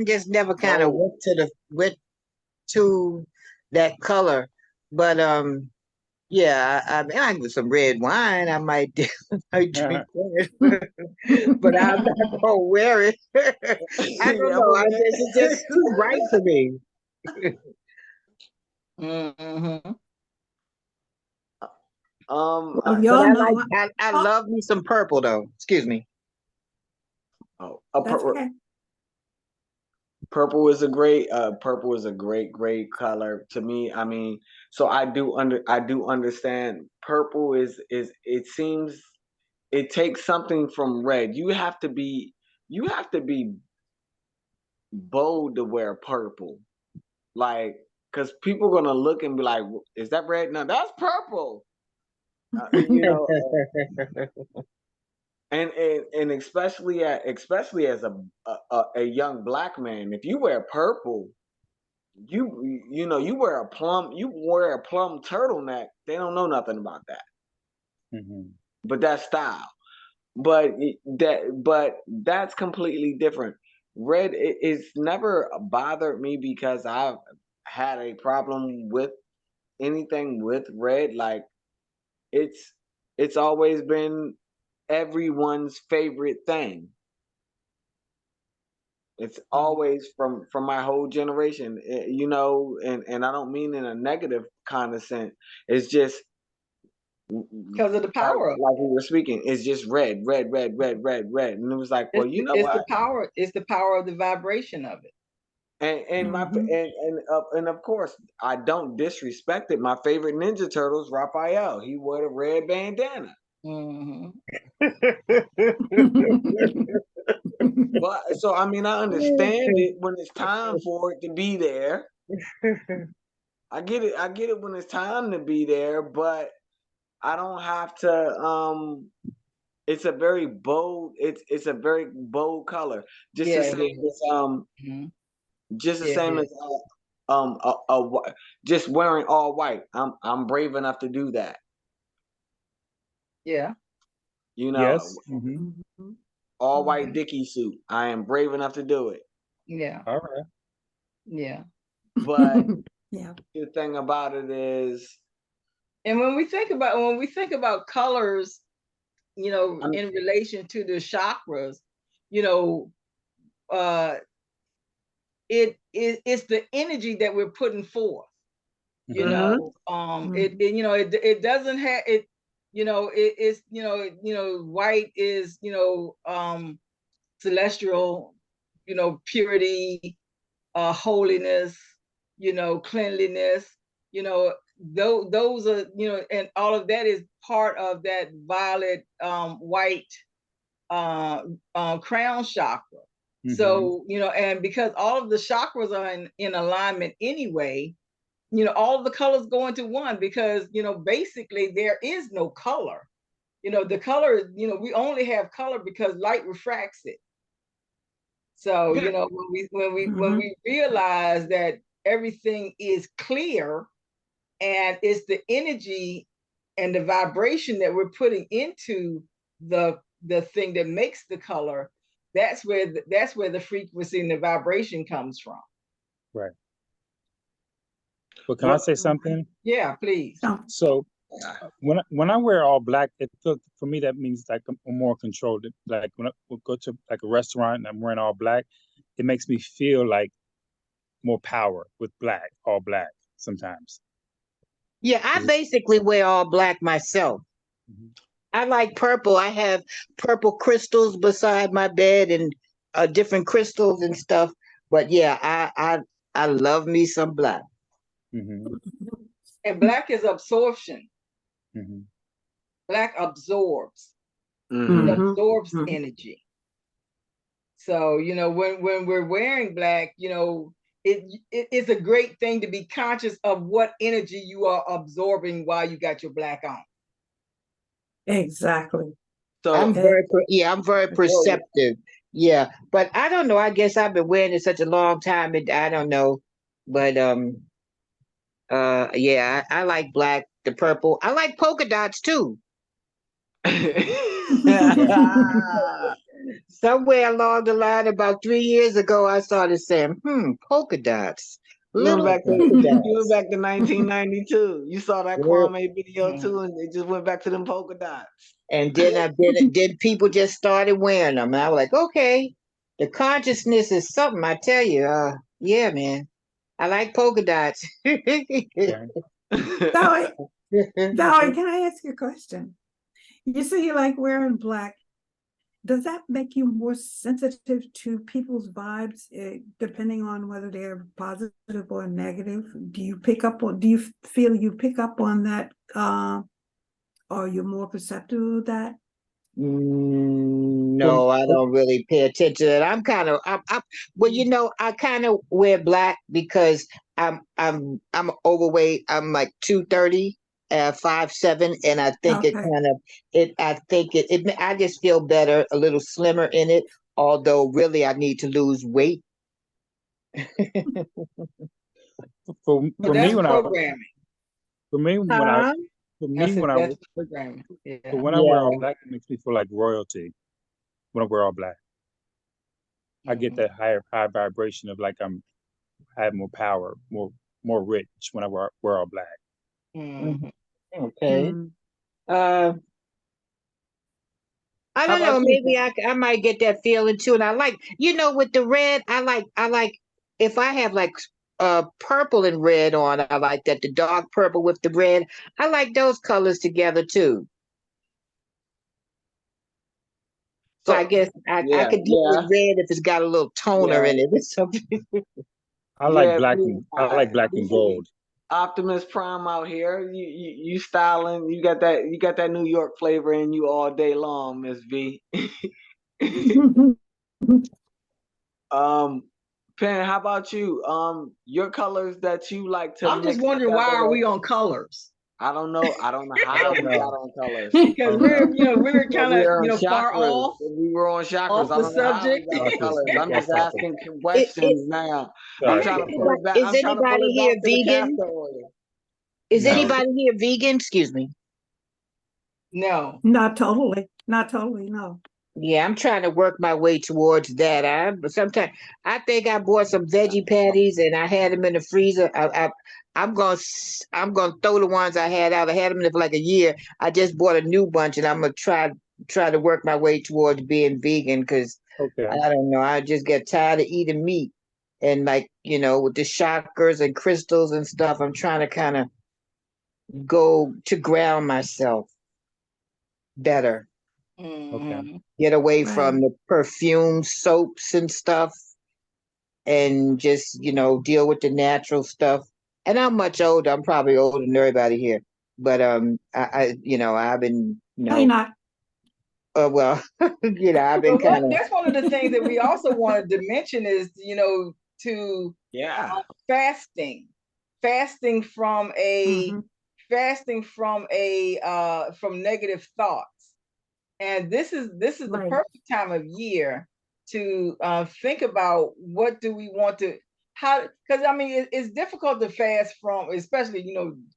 just never kind of went to that color. But yeah, I mean, I with some red wine, I might, might drink that, but I'm not gonna wear it. I don't Yeah, know. It's just too bright for me. Mm-hmm. Well, But y'all know, I love me some purple though. Excuse me. that's okay. Purple is a great color to me. I mean, so I do understand purple is it seems it takes something from red. You have to be bold to wear purple. Like, because people are gonna look and be like, is that red? No, that's purple. You know, and especially as a young black man, if you wear purple, you know you wear a plum turtleneck, they don't know nothing about that. But that's style. But that's completely different. Red is never bothered me because I've had a problem with anything with red. Like it's always been everyone's favorite thing. It's always from my whole generation, you know, and I don't mean in a negative kind of sense. It's just Because of the power of it. like we were speaking. It's just red, red, red, red, red, red, and it was like, well, you know It's what? the power. It's the power of the vibration of it. And of course, I don't disrespect it. My favorite Ninja Turtles, Raphael. He wore the red bandana. Mm-hmm. But so I mean, I understand it when it's time for it to be there. I get it. I get it when it's time to be there, but I don't have to. It's a very bold. It's a very bold color. Just the same as Mm-hmm. just the same as just wearing all white. I'm brave enough to do that. Yeah. You know, Yes. all white Dickie suit. I am brave enough to do it. Yeah. All right. Yeah. But Yeah. the thing about it is, And when we think about colors, you know, in relation to the chakras, you know, it's the energy that we're putting forth. You know, it doesn't have it. You know, it's white is celestial, purity, holiness, cleanliness. Those are and all of that is part of that violet, white crown chakra. So, and because all of the chakras are in alignment anyway, all the colors go into one because, basically there is no color. The color, we only have color because light refracts it. So, when we realize that everything is clear and it's the energy and the vibration that we're putting into the thing that makes the color, that's where the frequency and the vibration comes from. Right. Well, can I say something? Yeah, please. So when I wear all black, it feels, for me, that means like I'm more controlled. Like when I will go to like a restaurant and I'm wearing all black, it makes me feel like more power with black, all black sometimes. Yeah, I basically wear all black myself. I like purple. I have purple crystals beside my bed and different crystals and stuff. But yeah, I love me some black. And black is absorption. Black absorbs. It absorbs energy. So, when we're wearing black, it is a great thing to be conscious of what energy you are absorbing while you got your black on. Exactly. So I'm very perceptive. Yeah, but I don't know. I guess I've been wearing it such a long time, and I don't know. But yeah, I like black, the purple. I like polka dots too. Somewhere along the line, about 3 years ago, I started saying, polka dots. you went Little back to polka you went dots. back to 1992. You saw that Yeah. Kwame video too, and it just went back to them polka dots. And then people just started wearing them. And I was like, okay, the consciousness is something, I tell you. Yeah, man. I like polka dots. Okay. Dolly, Dolly, can I ask you a question? You say you like wearing black. Does that make you more sensitive to people's vibes, depending on whether they're positive or negative? Do you feel you pick up on that? Or you're more perceptive of that? No, I don't really pay attention to it. Well, I kind of wear black because I'm overweight. I'm like 230, 5'7", and I think it Okay. kind of I think I just feel better, a little slimmer in it. Although really, I need to lose weight. For But me that's when I programming. for me when I Huh? for I me said when I that's programming. so Yeah. when I wear all Yeah. black, it makes me feel like royalty. When I wear all black, I get that high vibration of like I have more power, more rich when I wear all black. Mhm. Okay. Mm. Uh, I How don't about know. you? Maybe I might get that feeling too. And I like, with the red, I like if I have like purple and red on, I like that, the dark purple with the red. I like those colors together too. So I So guess I yeah, could deal with yeah, red if it's got a little toner yeah, in it or something. yeah. I like black and This is gold. Optimus Prime out here. You styling. You got that New York flavor in you all day long, Miss V. um, Pen, how about you? Your colors that you like to I'm just mix wondering, why together. are we on colors? I don't know. I don't know I how don't we got know. on colors. I Because don't know. we're But kind we of, are on far chakras. off We were on chakras. I the don't know how we subject. got on Chakras. colors. I'm Yes, just chakras. asking some It, questions now. I'm Sorry. trying to pull it back. is I'm trying to pull anybody it here back to the vegan? castor oil. Is No. anybody here vegan? Excuse me. No. Not totally, no. Yeah, I'm trying to work my way towards that. Sometimes I think I bought some veggie patties and I had them in the freezer. I'm gonna throw the ones I had out. I had them in for like a year. I just bought a new bunch and I'm gonna try to work my way towards being vegan because Okay. I don't know. I just get tired of eating meat and like with the chakras and crystals and stuff. I'm trying to kind of go to ground myself better. Okay. Mhm. Get away Right. from the perfume soaps and stuff and just deal with the natural stuff. And I'm much older. I'm probably older than everybody here, but I've been Hey, not. well I've been But kind of that's one of the things that we also wanted to mention is, to Yeah. fasting, fasting from a Mm-hmm. fasting from negative thoughts. And this is the Right. perfect time of year to think about what do we want to, how, because I mean it's difficult to fast from, especially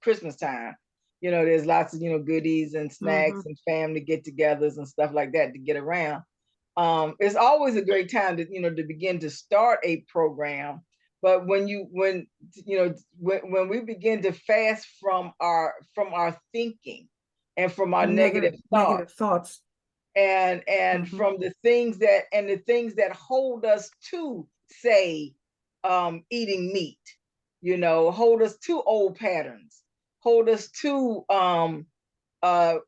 Christmas time. There's lots of goodies and Mm-hmm. snacks and family get-togethers and stuff like that to get around. It's always a great time to begin to start a program. But when we begin to fast from our thinking and from our negative Negative thoughts, thoughts. and Mm-hmm. from the things that hold us to, say, eating meat, hold us to old patterns, hold us to uh, a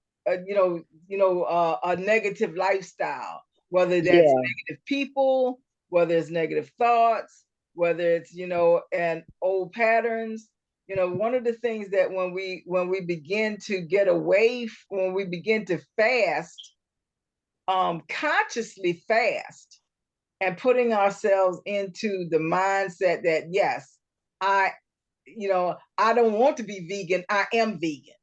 negative lifestyle, whether that's yeah negative people, whether it's negative thoughts, whether it's and old patterns. One of the things that when we begin to get away, when we begin to fast, consciously fast, and putting ourselves into the mindset that, yes, I don't want to be vegan. I am vegan.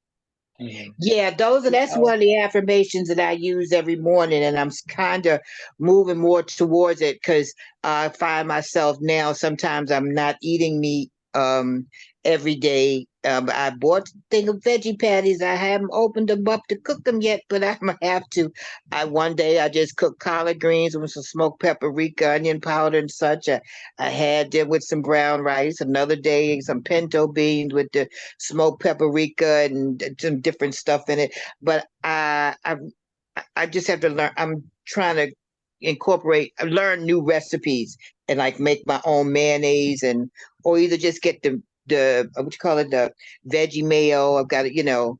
Yeah, that's one of the affirmations that I use every morning, and I'm kind of moving more towards it because I find myself now sometimes I'm not eating meat every day. I bought a thing of veggie patties. I haven't opened them up to cook them yet, but I'm gonna have to. One day I just cooked collard greens with some smoked paprika, onion powder, and such. I had them with some brown rice. Another day, some pinto beans with the smoked paprika and some different stuff in it. But I just have to learn. I'm trying to learn new recipes and like make my own mayonnaise or either just get the what you call it, the veggie mayo. I've got to,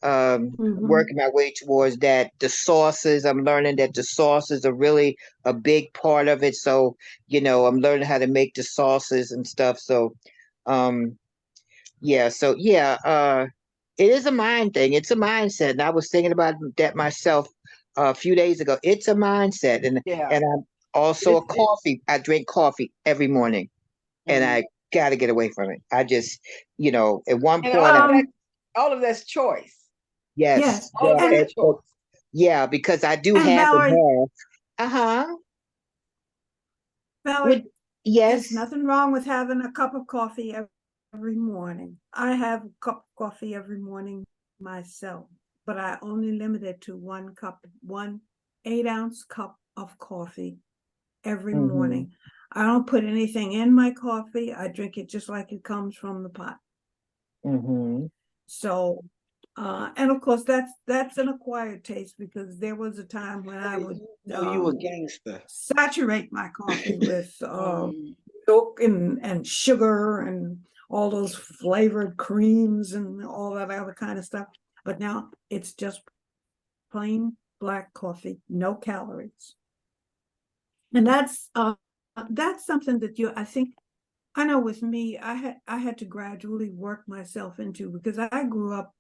working my way towards that. The sauces, I'm learning that the sauces are really a big part of it. So, I'm learning how to make the sauces and stuff. So, it is a mind thing. It's a mindset. And I was thinking about that myself a few days ago. It's a mindset. And I'm also a coffee. I drink coffee every morning and I gotta get away from it. I just, at one And point all of that's choice. yes. All of that's choice. Yeah, because I do have Valerie, it now. Valerie, Yes. there's nothing wrong with having a cup of coffee every morning. I have a cup of coffee every morning myself, but I only limit it to 1 8-ounce cup of coffee every morning. I don't put anything in my coffee. I drink it just like it comes from the pot. So, and of course that's an acquired taste because there was a time when I would you a gangster. saturate my coffee with milk and sugar and all those flavored creams and all that other kind of stuff. But now it's just plain black coffee, no calories. And that's something that I think, I know with me, I had to gradually work myself into, because I grew up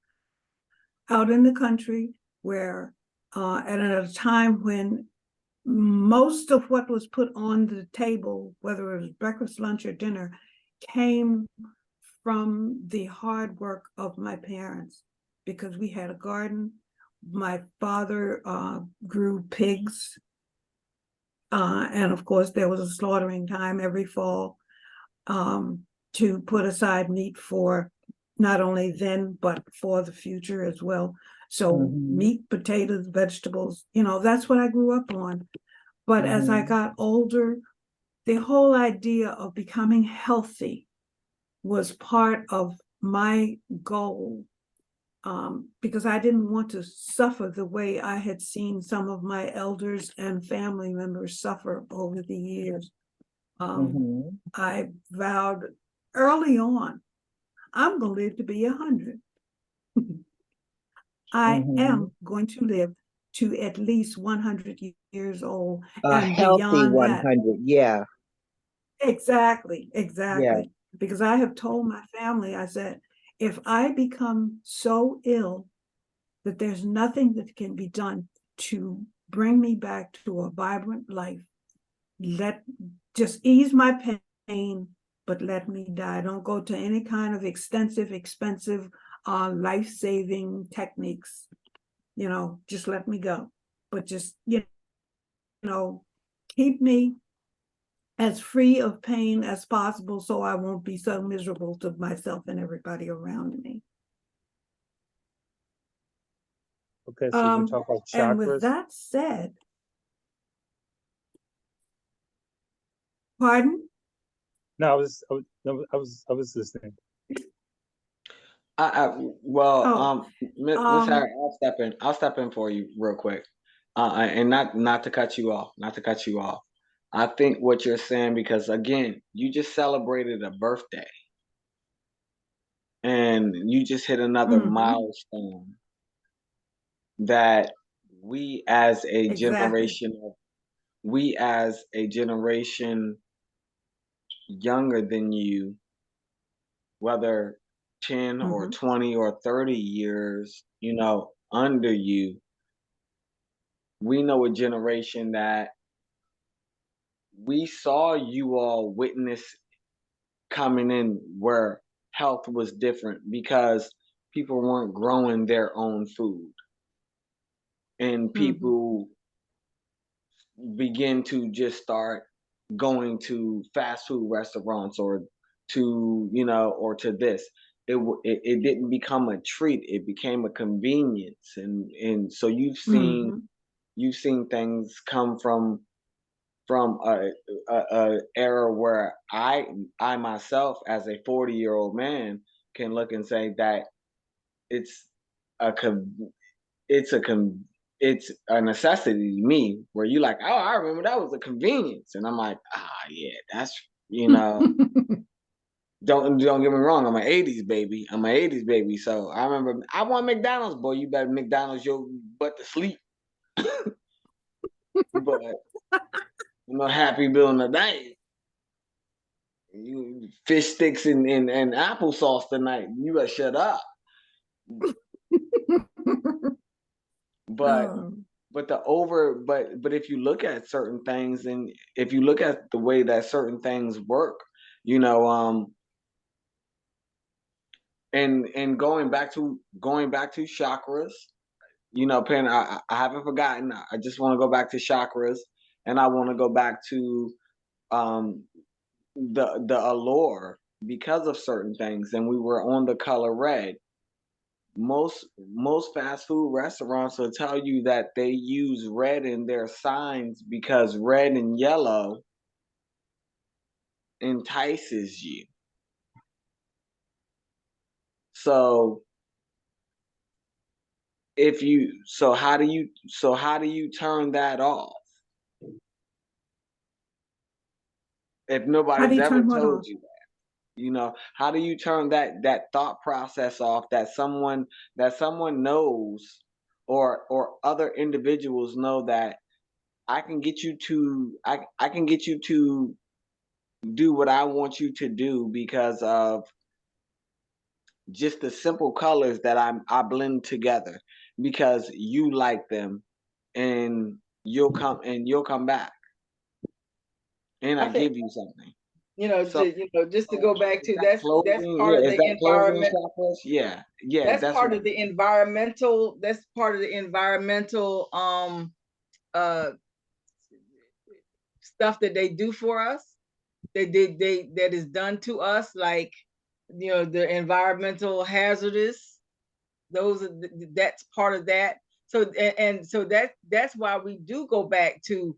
out in the country where at a time when most of what was put on the table, whether it was breakfast, lunch, or dinner, came from the hard work of my parents, because we had a garden. My father grew pigs. And of course, there was a slaughtering time every fall to put aside meat for not only then, but for the future as well. So meat, potatoes, vegetables, that's what I grew up on. But as I got older, the whole idea of becoming healthy was part of my goal, because I didn't want to suffer the way I had seen some of my elders and family members suffer over the years. I vowed early on, I'm going to live to be 100. I am going to live to at least 100 years old. A and healthy beyond 100. Yeah. Exactly. Yeah. Because I have told my family, I said, if I become so ill that there's nothing that can be done to bring me back to a vibrant life, just ease my pain, but let me die. Don't go to any kind of expensive life-saving techniques. Just let me go. But just, keep me as free of pain as possible so I won't be so miserable to myself and everybody around me. Okay, so we talk about chakras. And with that said, pardon? No, I was listening. Miss Harriott, I'll step in for you real quick. And not to cut you off. I think what you're saying, because again, you just celebrated a birthday. And you just hit another milestone that we as a generation younger than you, whether 10 or 20 or 30 years, under you, we know a generation that we saw you all witness coming in where health was different because people weren't growing their own food, and people begin to just start going to fast food restaurants or to, you know, or to this. It didn't become a treat, it became a convenience. And so you've seen things come from a era where I myself as a 40-year-old man can look and say that it's a con- it's a con- it's a necessity to me, where you like, oh, I remember that was a convenience, and I'm like, ah, yeah, that's, you know, don't get me wrong, I'm an '80s baby, so I remember I want McDonald's, boy, you better McDonald's your butt to sleep, but I'm a happy meal in the day. You fish sticks and applesauce tonight. You better shut up. But Oh, but if you look at certain things, and if you look at the way that certain things work, you know, and going back to chakras, you know, Pen, I haven't forgotten. I just want to go back to chakras, and I want to go back to um the allure because of certain things, and we were on the color red. Most fast food restaurants will tell you that they use red in their signs because red and yellow entices you. So how do you turn that off if how do nobody's you ever turn what told off? you that? You know, how do you turn that thought process off that someone knows, or other individuals know that I can get you to do what I want you to do because of just the simple colors that I blend together because you like them, and you'll come back and I I think, give you something. So just to go back is to that that's closing? part Yeah, of is the that closing environment. chakras? Yeah, yeah. That's That's part what. of the environmental. That's part of the environmental uh stuff that they do for us. They that is done to us, like the environmental hazardous. That's part of that. So and so that's why we do go back to,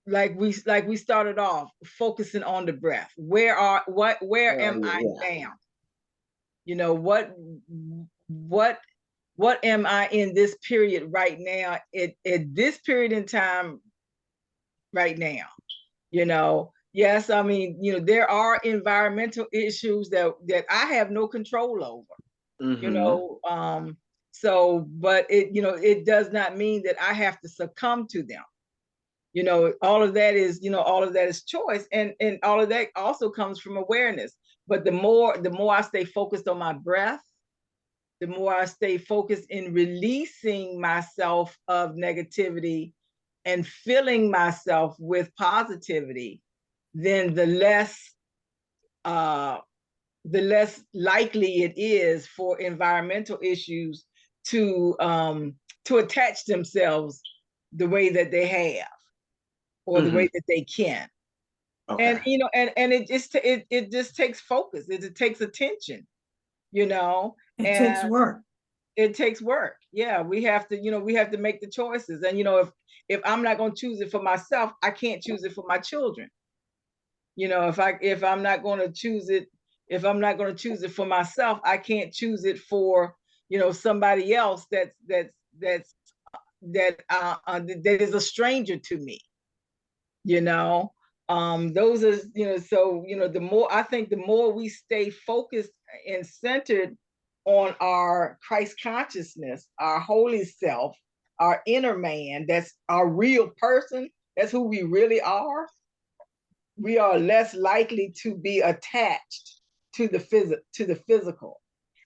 like we started off focusing on the breath. Where am I Yeah. now? What what am I in this period right now, at this period in time right now? Yes, I mean, there are environmental issues that I have no control over. you Mm-hmm. know um but it does not mean that I have to succumb to them. All of that is choice, and all of that also comes from awareness. But the more I stay focused on my breath, the more I stay focused in releasing myself of negativity and filling myself with positivity, then uh the less likely it is for environmental issues to attach themselves the way that they have, or the Mm-hmm. way that they can. And Okay. it just takes focus. It takes attention, you know, It takes and work. it takes work. Yeah, we have to make the choices. And if I'm not going to choose it for myself, I can't choose it for my children. If I'm not going to choose it, if I'm not going to choose it for myself, I can't choose it for somebody else that's that is a stranger to me. you know those are so the more, I think, the more we stay focused and centered on our Christ consciousness, our holy self, our inner man, that's our real person, that's who we really are, we are less likely to be attached to the physical.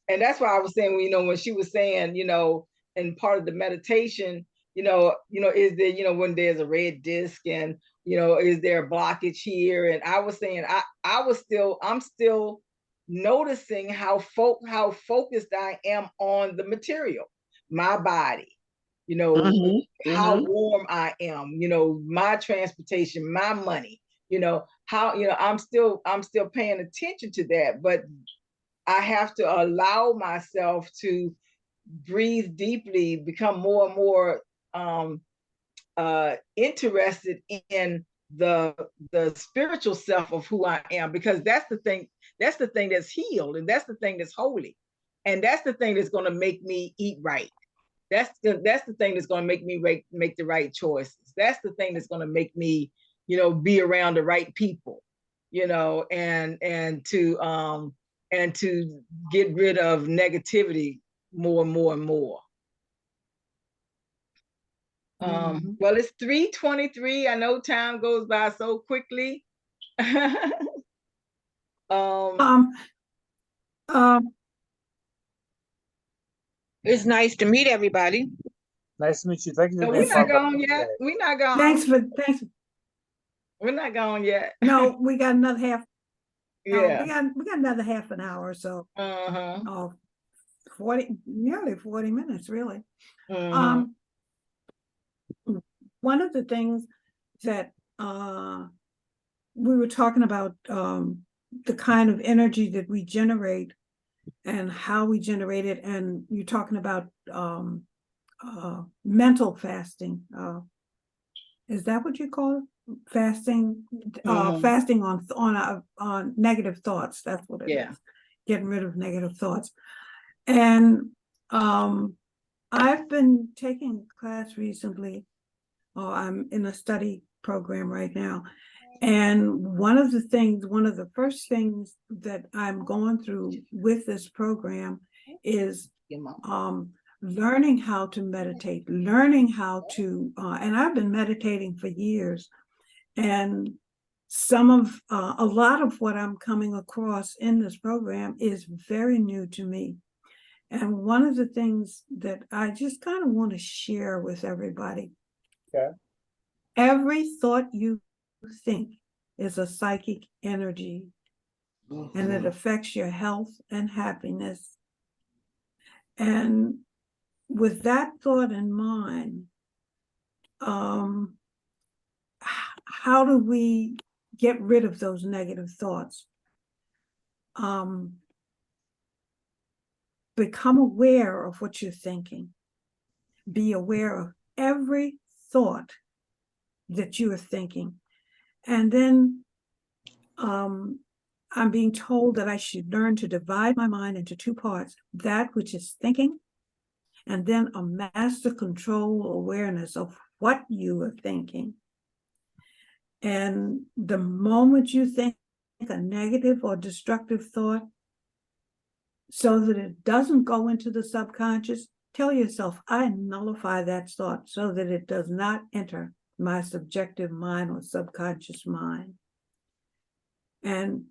And that's why I was saying, when she was saying, in part of the meditation, is there, when there's a red disc, and is there a blockage here? And I was saying, I'm still noticing how focused I am on the material, my body, how warm I am, my transportation, my money, how, I'm still paying attention to that, but I have to allow myself to breathe deeply, become more and more interested in the spiritual self of who I am, because that's the thing that's healed, and that's the thing that's holy, and that's the thing that's going to make me eat right. That's the thing that's going to make me make the right choices. That's the thing that's going to make me, be around the right people, and to get rid of negativity more and more and more. Well, it's 3:23. I know time goes by so quickly. It's nice to meet everybody. Nice to meet you. Thank you. No, we're not gone yet. We're not gone. Thanks. We're not gone yet. No, we got another half. Yeah. We got another half an hour or so. Oh, 40, nearly 40 minutes, really. One of the things that we were talking about, the kind of energy that we generate and how we generate it, and you're talking about mental fasting. Is that what you call it? Fasting? Fasting on negative thoughts. That's what it is. Getting rid of negative thoughts. And I've been taking a class recently. I'm in a study program right now. And one of the first things that I'm going through with this program is learning how to meditate, learning how to, and I've been meditating for years. And a lot of what I'm coming across in this program is very new to me. And one of the things that I just kind of want to share with everybody. Okay. Every thought you think is a psychic energy, and it affects your health and happiness. And with that thought in mind, how do we get rid of those negative thoughts? Become aware of what you're thinking. Be aware of every thought that you are thinking. And then I'm being told that I should learn to divide my mind into two parts: that which is thinking, and then a master control awareness of what you are thinking. And the moment you think a negative or destructive thought, so that it doesn't go into the subconscious, tell yourself, I nullify that thought so that it does not enter my subjective mind or subconscious mind. And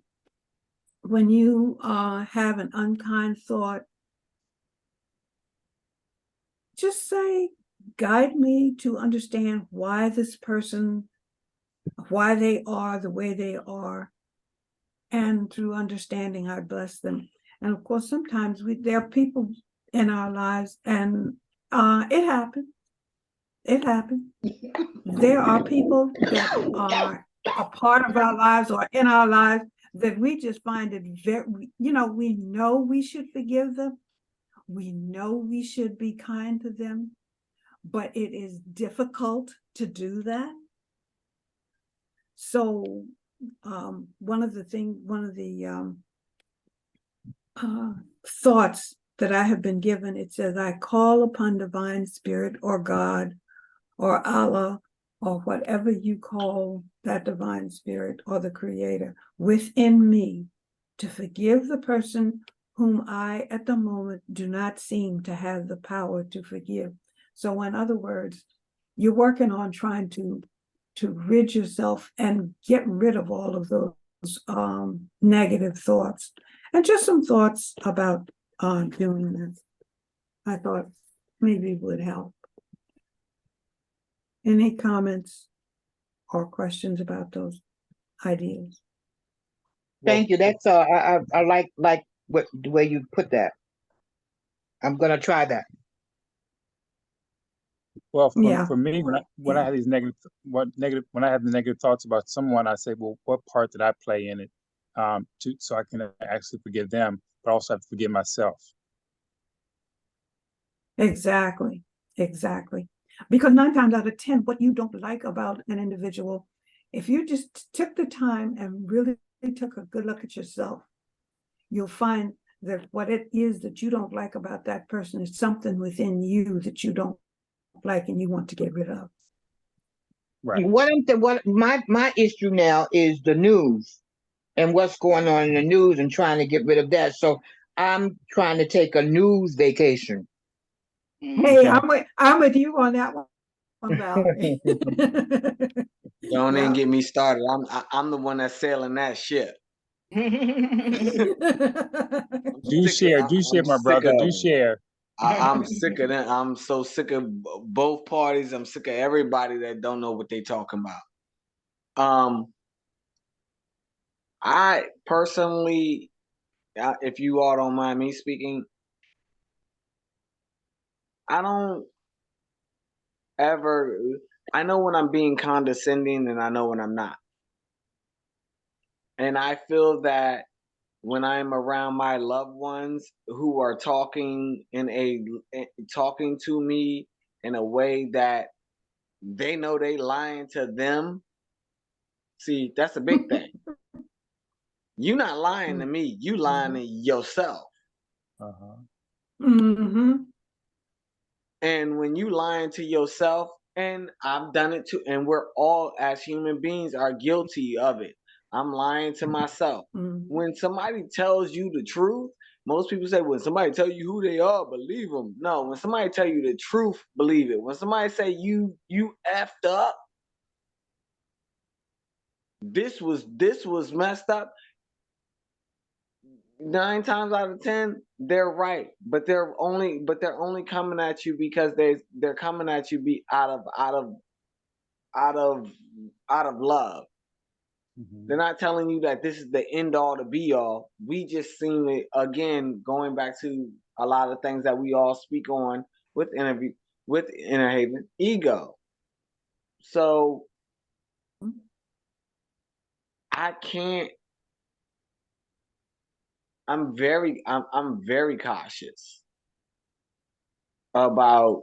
when you have an unkind thought, just say, guide me to understand why this person, why they are the way they are. And through understanding, I bless them. And of course, sometimes there are people in our lives, and it happens. It happens. There are people that are a part of our lives or in our lives that we just find it very, we know we should forgive them. We know we should be kind to them, but it is difficult to do that. So one of the thoughts that I have been given, it says, I call upon divine spirit or God or Allah or whatever you call that divine spirit or the creator within me to forgive the person whom I at the moment do not seem to have the power to forgive. So in other words, you're working on trying to rid yourself and get rid of all of those negative thoughts. And just some thoughts about doing this, I thought maybe would help. Any comments or questions about those ideas? Thank you. That's I like what the way you put that. I'm gonna try that. Well, Yeah. for me, when I have these when I have the negative thoughts about someone, I say, well, what part did I play in it? So I can actually forgive them, but also have to forgive myself. Exactly. Because 9 times out of 10, what you don't like about an individual, if you just took the time and really took a good look at yourself, you'll find that what it is that you don't like about that person is something within you that you don't like and you want to get rid of. Right. What my issue now is the news and what's going on in the news and trying to get rid of that. So I'm trying to take a news vacation. Hey, I'm with you on that one, Val. Don't Yeah. even get me started. I'm the one that's sailing that ship. Do share, my brother. Do share. I'm sick of them. I'm so sick of both parties. I'm sick of everybody that don't know what they talking about. I personally, if you all don't mind me speaking, I don't ever. I know when I'm being condescending, and I know when I'm not. And I feel that when I'm around my loved ones who are talking talking to me in a way that they know they lying to them. See, that's a big thing. You not lying to me, you lying to yourself. And when you lying to yourself, and I've done it too, and we're all as human beings are guilty of it. I'm lying to myself. When somebody tells you the truth, most people say when somebody tell you who they are, believe them. No, when somebody tell you the truth, believe it. When somebody say you effed up, this was messed up, 9 times out of 10 they're right, but they're only coming at you because they're coming at you out of love. They're not telling you that this is the end all to be all. We just seen it again, going back to a lot of things that we all speak on with Inner Haven, ego. So I can't. I'm very cautious about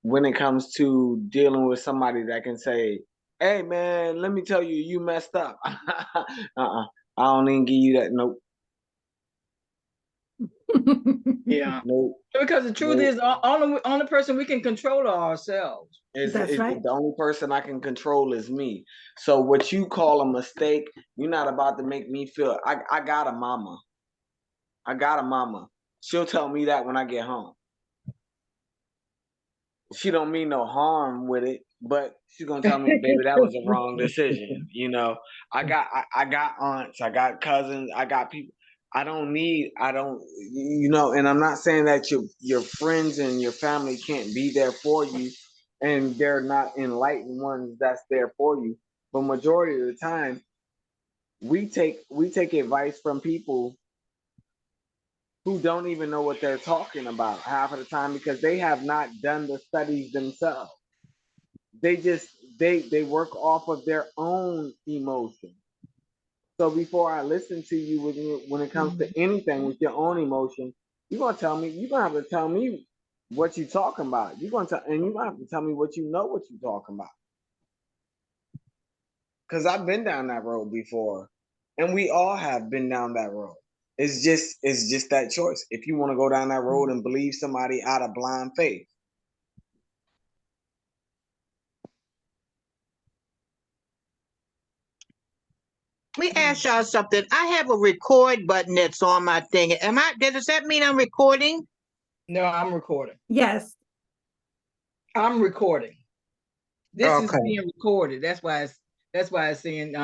when it comes to dealing with somebody that can say, "Hey man, let me tell you, you messed up." I don't even give you that. Nope. Yeah. Nope. Because the truth is, only person we can control are ourselves. That's right. The only person I can control is me. So what you call a mistake, you're not about to make me feel. I got a mama. I got a mama. She'll tell me that when I get home. She don't mean no harm with it, but she's gonna tell me, baby, that was a wrong decision. You know, I got aunts, I got cousins, I got people. I don't, you know, and I'm not saying that your friends and your family can't be there for you, and they're not enlightened ones that's there for you. But majority of the time, we take advice from people who don't even know what they're talking about half of the time because they have not done the studies themselves. They work off of their own emotions. So before I listen to you when it comes to anything with your own emotion, you're gonna have to tell me what you're talking about. You're gonna have to tell me what you know what you're talking about. Cause I've been down that road before. And we all have been down that road. It's just that choice. If you want to go down that road and believe somebody out of blind faith. Let me ask y'all something. I have a record button that's on my thing. Does that mean I'm recording? No, I'm recording. Yes. I'm recording. This is Okay. being recorded. That's why it's saying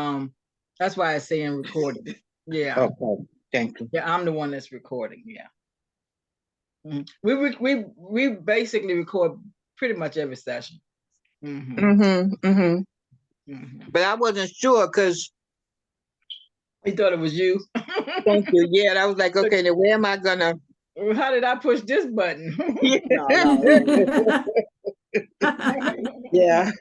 recording. Yeah. Okay. Thank you. Yeah, I'm the one that's recording. Yeah. We basically record pretty much every session. But I wasn't sure because He thought it was you. thank you. Yeah, I was like, okay, now where am I gonna? How did I push this button? No. Yeah.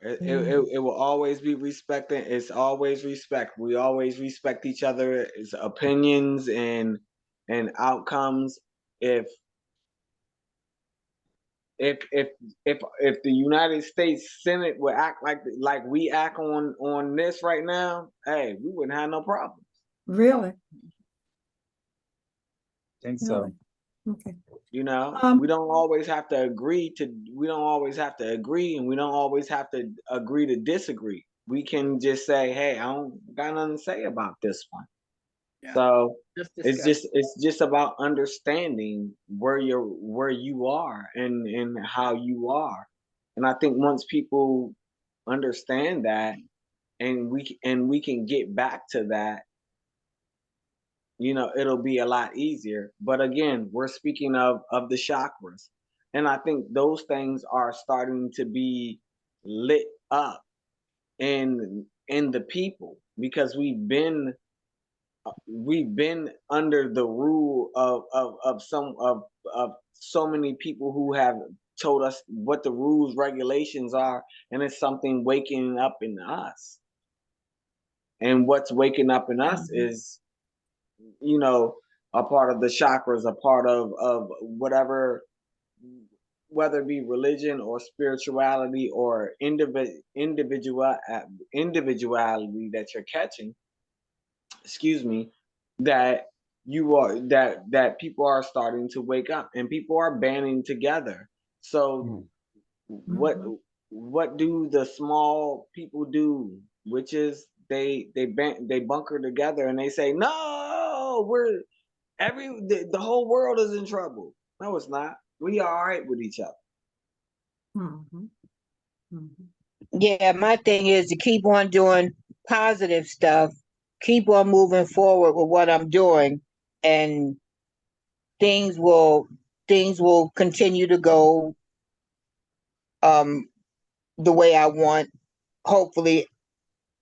It will always be respecting. It's always respect. We always respect each other's opinions and outcomes. If the United States Senate would act like we act on this right now, hey, we wouldn't have no problems. Really? I think so. Really? Okay. You know, we don't always have to agree, and we don't always have to agree to disagree. We can just say, hey, I don't got nothing to say about this one. Yeah. So Just it's just about understanding where you are and how you are. And I think once people understand that and we can get back to that, you know, it'll be a lot easier. But again, we're speaking of the chakras. And I think those things are starting to be lit up in the people because we've been under the rule of so many people who have told us what the rules regulations are, and it's something waking up in us. And what's waking up in us is, you know, a part of the chakras, a part of whatever, whether it be religion or spirituality or individuality that you're catching, excuse me, that that people are starting to wake up and people are banding together. So what do the small people do? Which is they bunker together and they say, no, the whole world is in trouble. No, it's not. We are all right with each other. Yeah, my thing is to keep on doing positive stuff, keep on moving forward with what I'm doing, and things will continue to go the way I want, hopefully,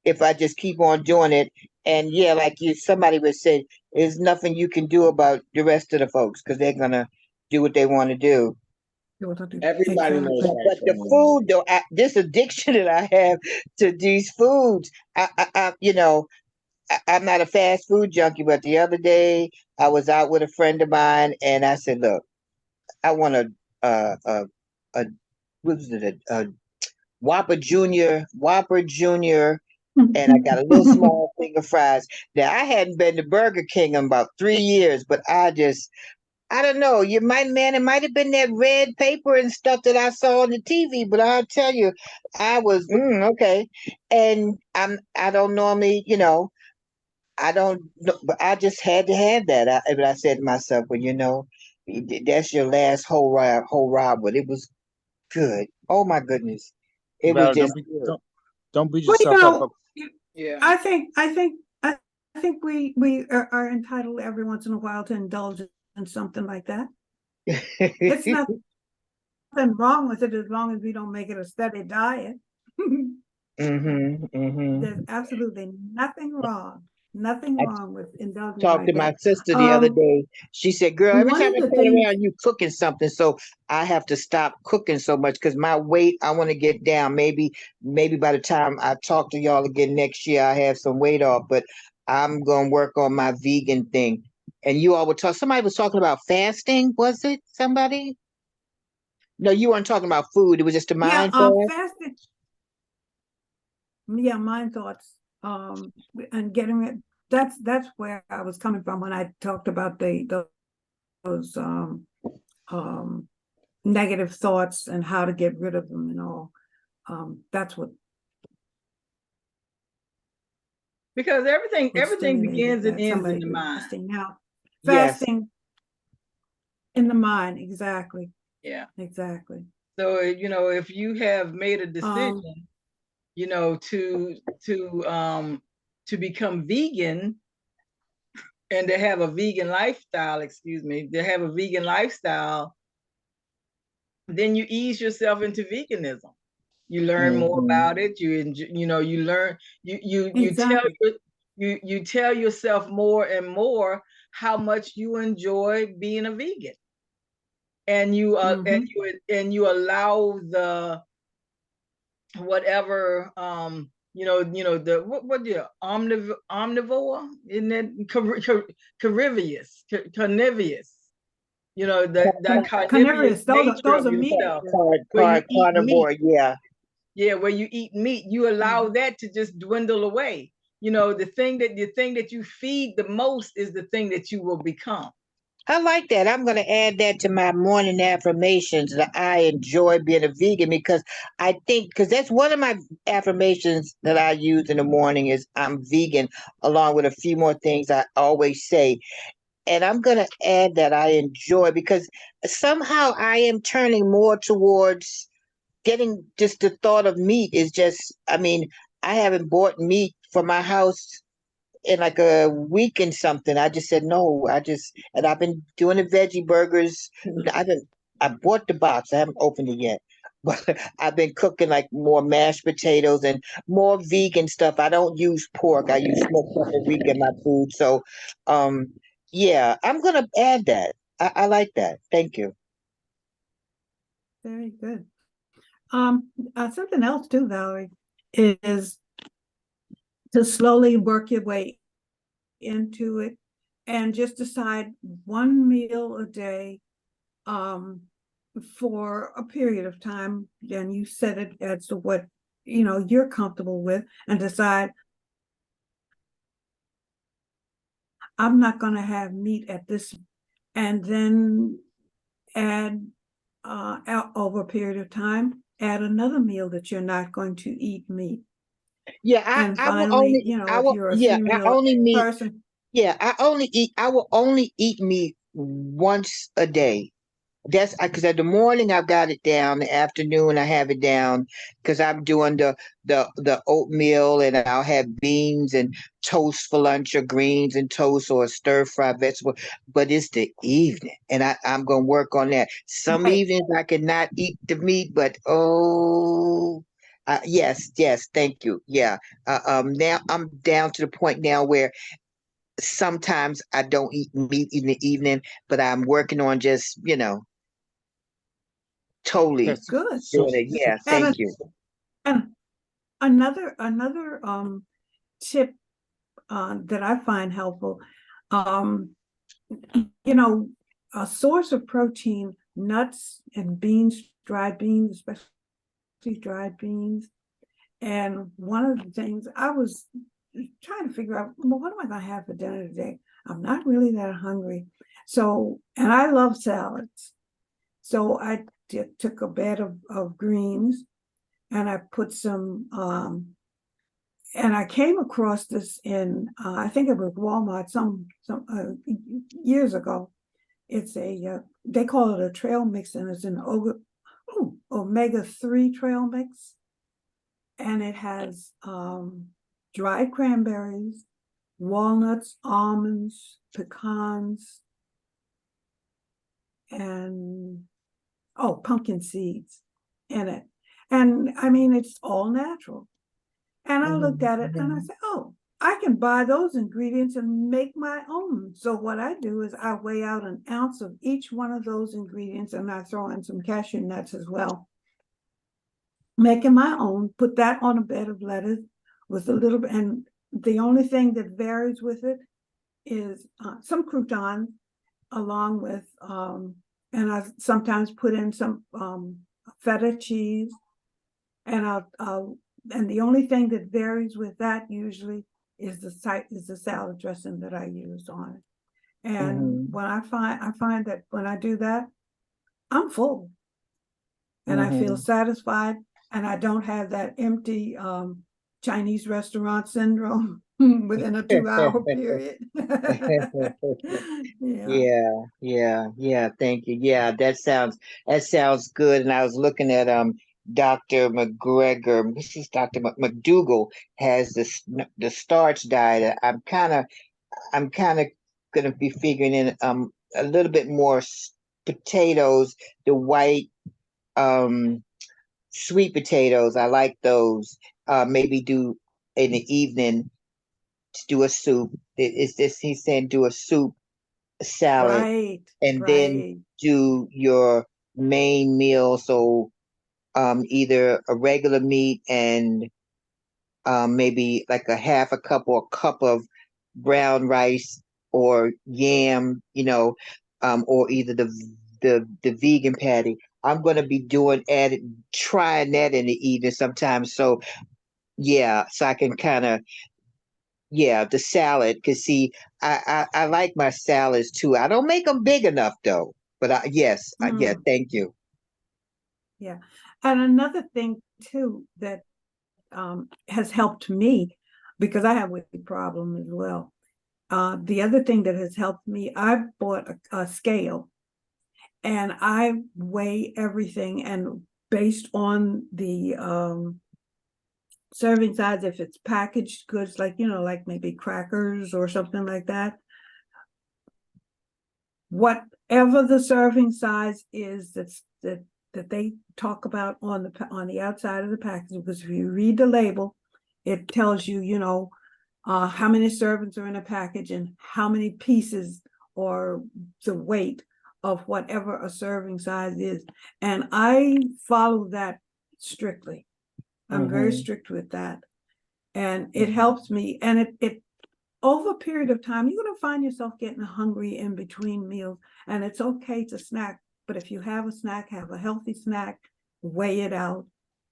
if I just keep on doing it. And yeah, like somebody would say, there's nothing you can do about the rest of the folks because they're gonna do what they want to do. Everybody knows But the food, though, this addiction that I have to these foods, you know, I'm not a fast food junkie, but the other day I was out with a friend of mine, and I said, "Look, I want a what was it, a Whopper Junior, and I got a little small thing of fries." Now I hadn't been to Burger King in about 3 years, but I don't know. It might have been that red paper and stuff that I saw on the TV, but I'll tell you, I was okay. And I don't normally, you know, I don't know, but I just had to have that. But I said to myself, well, you know, that's your last whole ride, but it was good. Oh my goodness, it was Val, just good. don't beat Well, you yourself up. know, Yeah. I think we are entitled every once in a while to indulge in something like that. It's nothing wrong with it as long as we don't make it a steady diet. There's absolutely nothing wrong with indulging Talked like to my that. sister the other day. She said, "Girl, every One time of I the turn things, around, you cooking something. So I have to stop cooking so much because my weight, I want to get down. Maybe by the time I talk to y'all again next year, I have some weight off. But I'm gonna work on my vegan thing." And you all were talking. Somebody was talking about fasting. Was it somebody? No, you weren't talking about food. It was just a mind fast. fasting. Yeah, mind thoughts. And getting it. That's where I was coming from when I talked about those negative thoughts and how to get rid of them and all. That's what. Because everything begins and ends in the mind. Fasting in the mind, exactly. Yeah. Exactly. So, you know, if you have made a decision, you know, to become vegan and to have a vegan lifestyle, to have a vegan lifestyle, then you ease yourself into veganism. You learn more about it. You enjoy, you learn, you tell Exactly. you tell yourself more and more how much you enjoy being a vegan, and you allow the whatever the what the omnivore, isn't it carnivorous, that carnivorous Carnivorous, nature those of are meat yourself, eaters. where you eat meat. Carnivore, yeah. Yeah, where you eat meat, you allow Mhm. that to just dwindle away. The thing that you feed the most is the thing that you will become. I like that. I'm going to add that to my morning affirmations that I enjoy being a vegan because I think, because that's one of my affirmations that I use in the morning is I'm vegan, along with a few more things I always say. And I'm going to add that I enjoy because somehow I am turning more towards getting just the thought of meat is just, I mean, I haven't bought meat for my house in like a week and something. I just said no. And I've been doing the veggie burgers. I bought the box. I haven't opened it yet. But I've been cooking like more mashed potatoes and more vegan stuff. I don't use pork. I use smoked paprika in my food. So, um, yeah, I'm gonna add that. I like that. Thank you. Very good. Something else too, Valerie, is to slowly work your way into it and just decide one meal a day um, for a period of time. And you set it as to what you're comfortable with, and decide I'm not going to have meat at this, and then add over a period of time, add another meal that you're not going to eat meat. Yeah, And I will finally, only I if will you're a yeah, I three-meal only meet person, yeah, I will only eat meat once a day. That's because at the morning I've got it down. The afternoon I have it down because I'm doing the oatmeal and I'll have beans and toast for lunch or greens and toast or a stir fry vegetable. But it's the evening, and I'm gonna work on that. Some right? evenings I cannot eat the meat, but oh. Yes, yes, thank you. Yeah. Now I'm down to the point now where sometimes I don't eat meat in the evening, but I'm working on just, totally Yes. Good. doing it. So Yeah, And, thank you. and another tip that I find helpful, um, a source of protein, nuts and beans, dried beans, especially dried beans. And one of the things I was trying to figure out, well, what am I going to have for dinner today? I'm not really that hungry. So, and I love salads. So I took a bed of greens, and I put some, and I came across this in, I think it was Walmart some years ago. It's they call it a trail mix, and it's an omega-3 trail mix. And it has dried cranberries, walnuts, almonds, pecans, and pumpkin seeds in it. And I mean, it's all natural. And I looked at it and I said, oh, I can buy those ingredients and make my own. So what I do is I weigh out an ounce of each one of those ingredients, and I throw in some cashew nuts as well. Making my own, put that on a bed of lettuce with a little bit, and the only thing that varies with it is some croutons, along with, and I sometimes put in some feta cheese, and and the only thing that varies with that usually is the salad dressing that I use on it. And Hmm. when I find that when I do that, I'm full and I feel Hmm. satisfied, and I don't have that empty Chinese restaurant syndrome within a 2 hour period. Yeah. Yeah, yeah, yeah. Thank you. Yeah, that sounds good. And I was looking at Dr. McGregor. This is Dr. McDougall has the starch diet. I'm kind of gonna be figuring in a little bit more potatoes, the white sweet potatoes. I like those. Maybe do in the evening to do a soup. It's this he's saying do a soup, a salad, Right, and then right. do your main meal. So either a regular meat and maybe like a half a cup or a cup of brown rice or yam, or either the vegan patty. I'm gonna be trying that in the evening sometimes. So yeah, so I can kind of the salad. Cause see, I like my salads too. I don't make them big enough though. But yeah, Mm, thank you. yeah. And another thing too that has helped me, because I have a weight problem as well. The other thing that has helped me, I've bought a scale, and I weigh everything, and based on the serving size, if it's packaged goods, like, like maybe crackers or something like that, whatever the serving size is that they talk about on the outside of the package, because if you read the label, it tells you, how many servings are in a package and how many pieces or the weight of whatever a serving size is. And I follow that strictly. I'm very strict with that. And it helps me. And it over a period of time, you're going to find yourself getting hungry in between meals. And it's okay to snack. But if you have a snack, have a healthy snack, weigh it out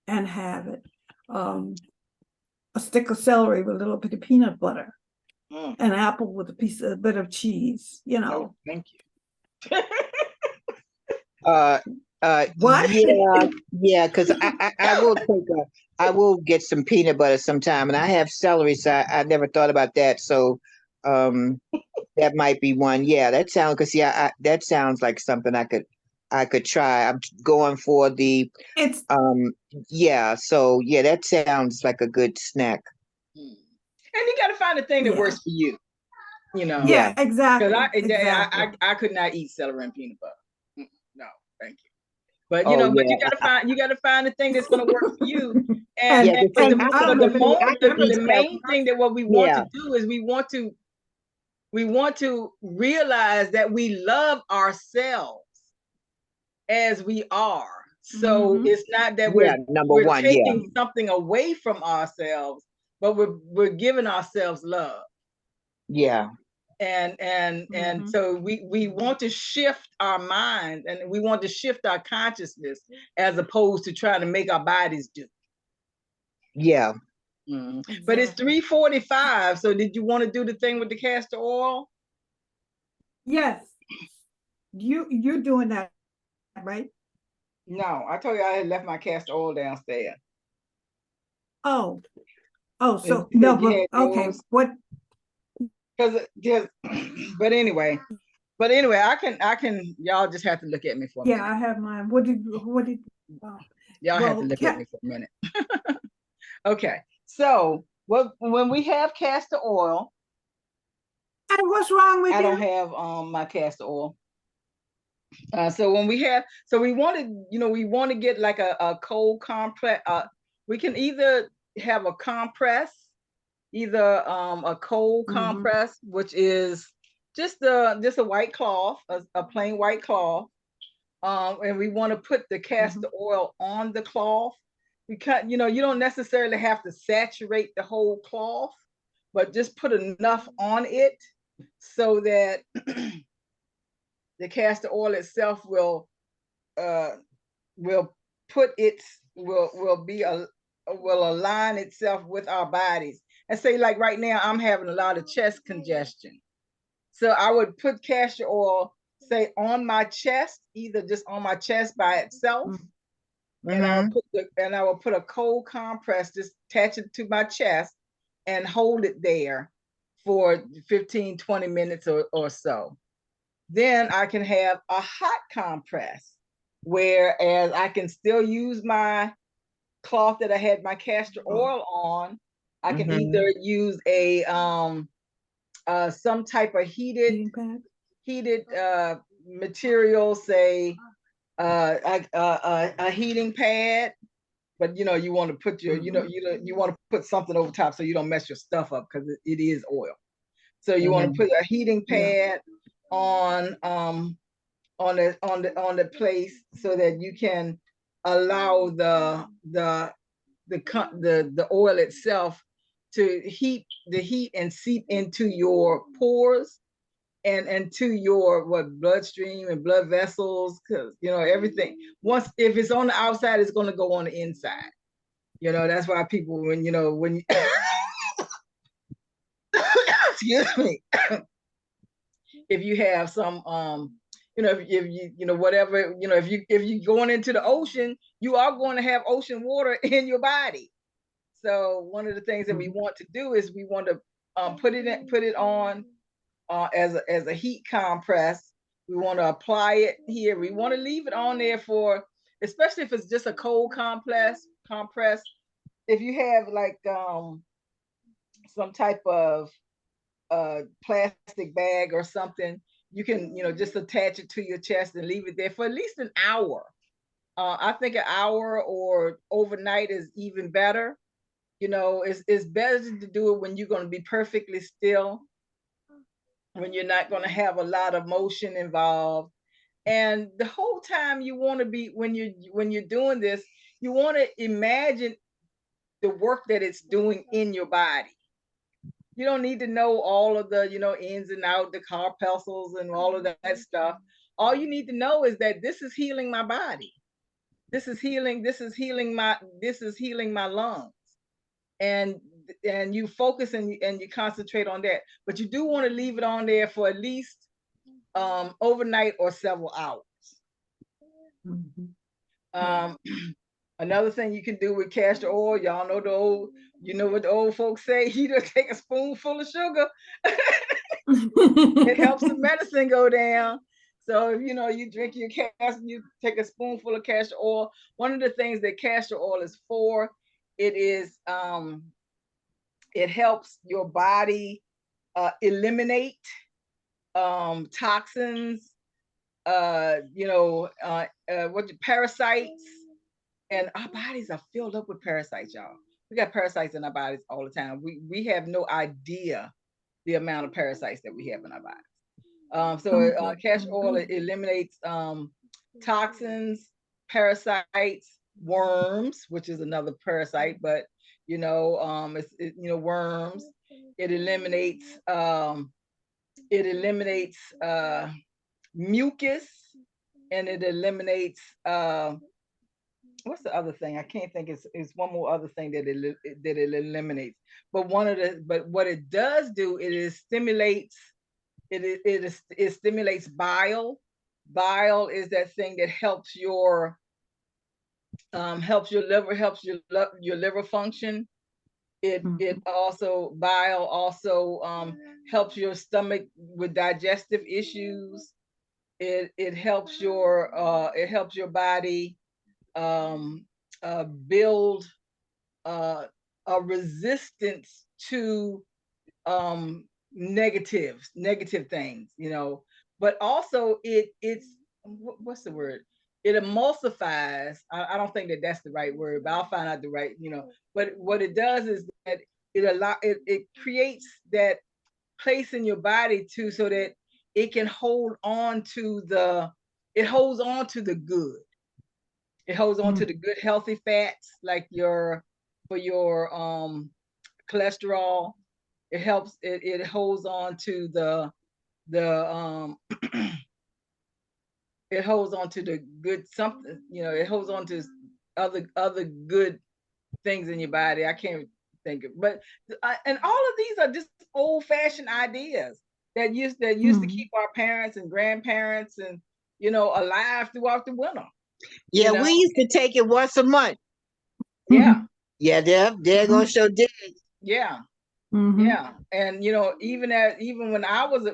and have it. A stick of celery with a little bit of peanut butter, an apple with a bit of cheese, Oh, thank you. What? Yeah, because I will get some peanut butter sometime, and I have celery, so I never thought about that. So, that might be one. Yeah, that sounds because that sounds like something I could try. I'm going for the It's yeah. So yeah, that sounds like a good snack. And you got to find a thing that works for you. Yeah, Yeah. Because exactly. I could not eat celery and peanut butter. No, thank you. But Oh but yeah. you gotta find the thing that's gonna work for you. And Yeah, because and I don't know if you, The main thing that what we want yeah. to do is we want to realize that we love ourselves as we are. So it's not that Yeah, number we're one, yeah. taking something away from ourselves, but we're giving ourselves love. Yeah. And so we want to shift our minds, and we want to shift our consciousness as opposed to trying to make our bodies do. Yeah. Exactly. But it's 3:45. So did you want to do the thing with the castor oil? Yes. You're doing that, right? No, I told you I had left my castor oil downstairs. Oh, so You no, said you but had okay, yours. what? Because but anyway, I can y'all just have to look at me for a minute. Yeah, I have mine. What did Y'all have to look at me for a minute. Okay, so when we have castor oil, and what's wrong with I you? don't have my castor oil. So when we have, so we want to get like a cold compress. We can either have a compress, either a cold compress, which is just a white cloth, a plain white cloth, and we want to put the castor oil on the cloth. Because you don't necessarily have to saturate the whole cloth, but just put enough on it so that the castor oil itself will put its will align itself with our bodies. And say like right now I'm having a lot of chest congestion, so I would put castor oil say on my chest, either just on my chest by itself, and I will put a cold compress, just attach it to my chest and hold it there for 15-20 minutes or so. Then I can have a hot compress, whereas I can still use my cloth that I had my castor oil on. I can either use a some type of heated material, say a heating pad, but you know, you want to put your, you want to put something over top so you don't mess your stuff up because it is oil. So you want to put a heating pad on the place so that you can allow the oil itself to heat and seep into your pores and to your bloodstream and blood vessels, because you know everything, once if it's on the outside, it's going to go on the inside. You know, that's why people, when excuse me, if you have some if you whatever, if you going into the ocean, you are going to have ocean water in your body. So one of the things that we want to do is we want to put it on as a heat compress. We want to apply it here. We want to leave it on there for, especially if it's just a cold compress. If you have like some type of plastic bag or something, you can just attach it to your chest and leave it there for at least an hour. I think an hour or overnight is even better. It's better to do it when you're going to be perfectly still, when you're not going to have a lot of motion involved. And the whole time you want to be, when you're doing this, you want to imagine the work that it's doing in your body. You don't need to know all of the ins and out, the corpuscles and all of that stuff. All you need to know is that this is healing my body. This is healing my lungs. And you focus and you concentrate on that. But you do want to leave it on there for at least overnight or several hours. Another thing you can do with castor oil, y'all know what the old folks say, you just take a spoonful of sugar. It helps the medicine go down. So if you drink your castor, you take a spoonful of castor oil. One of the things that castor oil is for, it helps your body eliminate toxins, parasites. And our bodies are filled up with parasites, y'all. We got parasites in our bodies all the time. We have no idea the amount of parasites that we have in our bodies. So castor oil eliminates toxins, parasites, worms, which is another parasite, but worms. It eliminates mucus, and it eliminates what's the other thing? I can't think. It's one more other thing that it eliminates. But what it does do, it stimulates bile. Bile is that thing that helps your liver, helps your liver function. Bile also helps your stomach with digestive issues. It helps your body build a resistance to negative things, but also it's what's the word? It emulsifies. I don't think that that's the right word, but I'll find out the right, but what it does is that it creates that place in your body too, so that it can hold on to the good. It holds on to the good healthy fats, like for your cholesterol. It helps. It holds on to the it holds on to the good something. It holds on to other good things in your body. I can't think of, but and all of these are just old-fashioned ideas that used to keep our parents and grandparents and alive throughout the winter. Yeah, we used to take it once a month. Yeah. Yeah, they're gonna show dig. Yeah. Yeah. And even when I was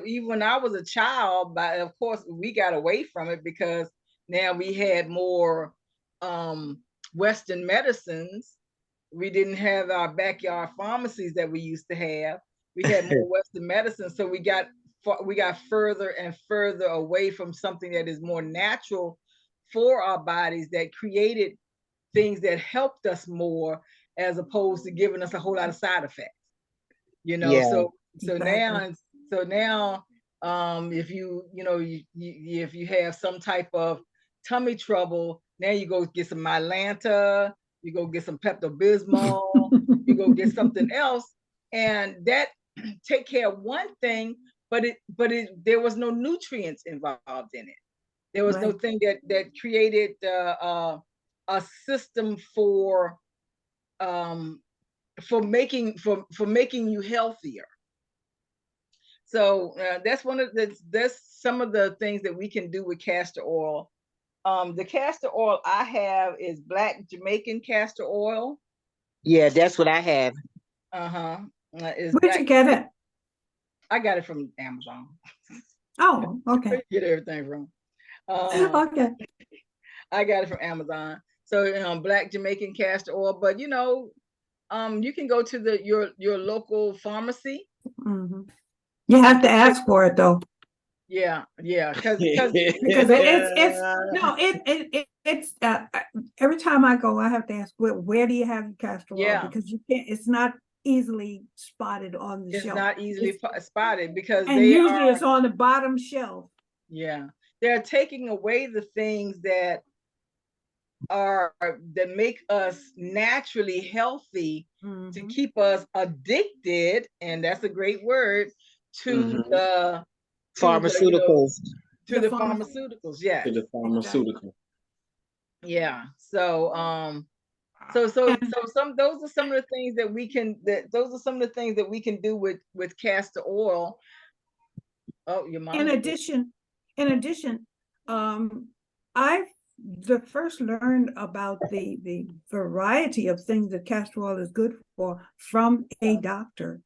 a child, but of course we got away from it because now we had more Western medicines. We didn't have our backyard pharmacies that we used to have. We had more Western medicine, so we got further and further away from something that is more natural for our bodies that created things that helped us more, as opposed to giving us a whole lot of side effects. You know, Yeah. so Exactly. now if if you have some type of tummy trouble, now you go get some Mylanta, you go get some Pepto-Bismol, you go get something else, and that take care of one thing, but there was no nutrients involved in it. There was no Right. thing that created a system for making you healthier. So that's some of the things that we can do with castor oil. The castor oil I have is black Jamaican castor oil. Yeah, that's what I have. Is Where'd you get it? I got it from Amazon. Oh, okay. Get everything from. Okay. I got it from Amazon. So black Jamaican castor oil, but you can go to your local pharmacy. Mhm. You have to ask for it though. Yeah, because Because it's every time I go, I have to ask where do you have your castor oil? Yeah. Because you can't, it's not easily spotted on the it's shelf. not easily spotted because And usually it's on the bottom shelf. Yeah, they're taking away the things that make us naturally healthy to keep us addicted, and that's a great word, to the Pharmaceuticals. to the pharmaceuticals. Yeah, To the pharmaceutical. Yeah. So those are some of the things that we can do with castor oil. Oh, your mom. In addition, I first learned about the variety of things that castor oil is good for from a doctor.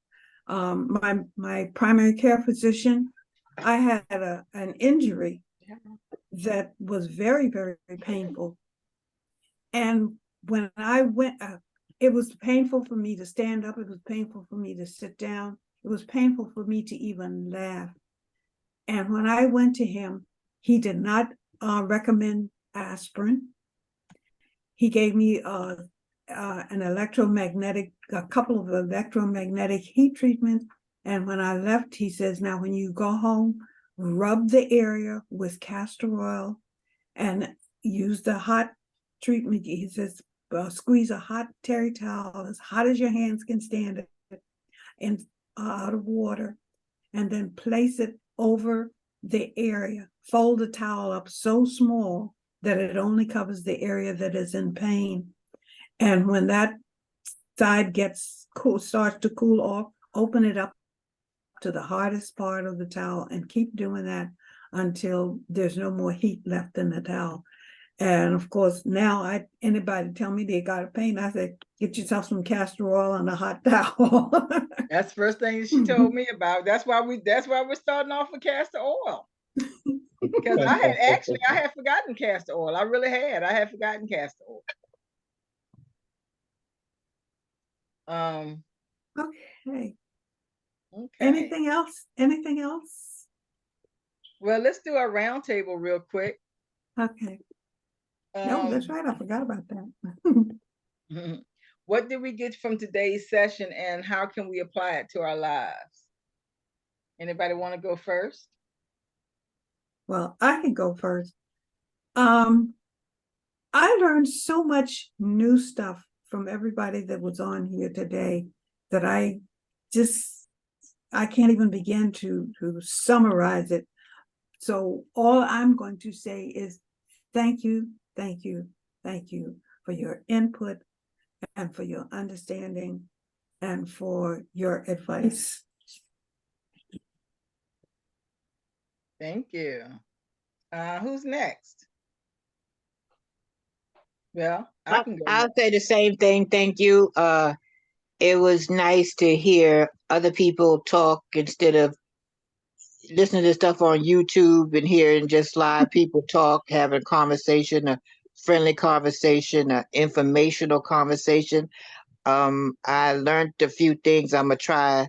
My primary care physician, I had an injury that was very, very painful. And when I went, it was painful for me to stand up. It was painful for me to sit down. It was painful for me to even laugh. And when I went to him, he did not recommend aspirin. He gave me a couple of electromagnetic heat treatments. And when I left, he says, now when you go home, rub the area with castor oil and use the hot treatment. He says, squeeze a hot terry towel as hot as your hands can stand it and out of water, and then place it over the area. Fold the towel up so small that it only covers the area that is in pain. And when that side gets cool, starts to cool off, open it up to the hardest part of the towel and keep doing that until there's no more heat left in the towel. And of course, now anybody tell me they got a pain, I say, get yourself some castor oil and a hot towel. That's the first thing she told me about. That's why we're starting off with castor oil. Because I had forgotten castor oil. I really had. I had forgotten castor oil. Okay. Okay. Anything else? Anything else? Well, let's do our round table real quick. Okay. No, that's right. I forgot about that. What did we get from today's session, and how can we apply it to our lives? Anybody want to go first? Well, I can go first. I learned so much new stuff from everybody that was on here today that I can't even begin to summarize it. So all I'm going to say is thank you, thank you, thank you for your input and for your understanding and for your advice. Thank you. Who's next? Well, I'll say the same thing. Thank you. It was nice to hear other people talk instead of listening to stuff on YouTube and hearing just live people talk, having a conversation, a friendly conversation, an informational conversation. I learned a few things. I'm gonna try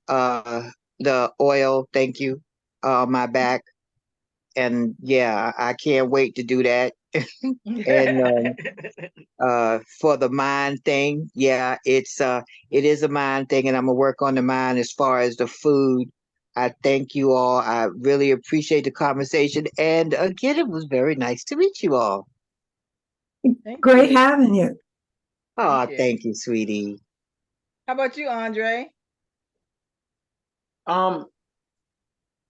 the oil. Thank you. My back. And yeah, I can't wait to do that. And for the mind thing, yeah, it is a mind thing, and I'm gonna work on the mind as far as the food. I thank you all. I really appreciate the conversation, and again, it was very nice to meet you all. Thank Great you. having you. Oh, you. thank you, sweetie. How about you, Andre? Um,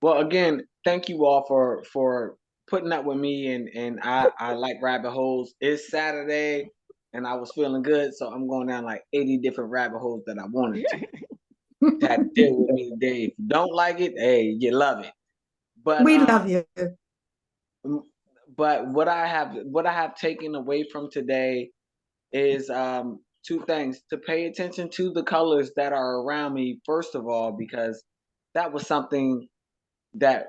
well, again, thank you all for putting up with me, and I like rabbit holes. It's Saturday, and I was feeling good, so I'm going down like 80 different rabbit holes that I wanted to. Had to deal with me today. If you don't like it, hey, you love it. But We love you. but what I have taken away from today is two things: to pay attention to the colors that are around me, first of all, because that was something that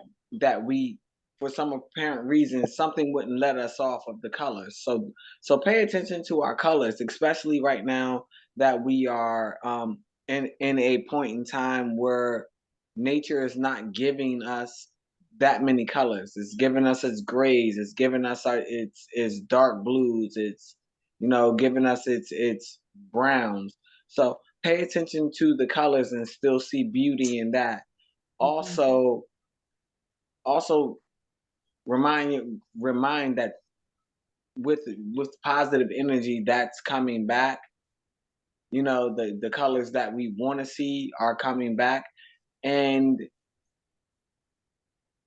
we, for some apparent reason, something wouldn't let us off of the colors. So pay attention to our colors, especially right now that we are in a point in time where nature is not giving us that many colors. It's giving us its grays, it's giving us its dark blues, it's, giving us its browns. So pay attention to the colors and still see beauty in that. Also, also remind that with positive energy that's coming back, the colors that we want to see are coming back. And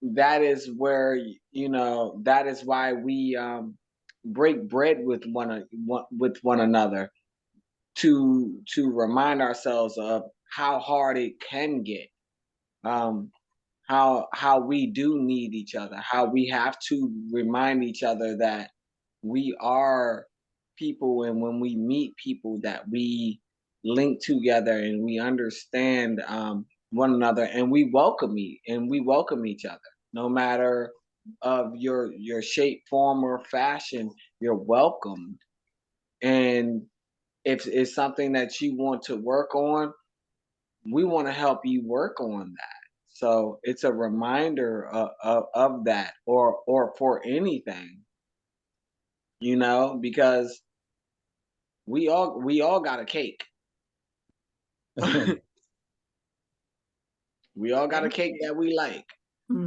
that is where, that is why we break bread with one another, to remind ourselves of how hard it can get, how we do need each other, how we have to remind each other that we are people, and when we meet people that we link together and we understand one another, and we welcome each other, no matter of your shape, form, or fashion. You're welcomed. And if it's something that you want to work on, we want to help you work on that. So it's a reminder of that, or for anything, because we all got a cake. We all got a Thank cake you. that we like.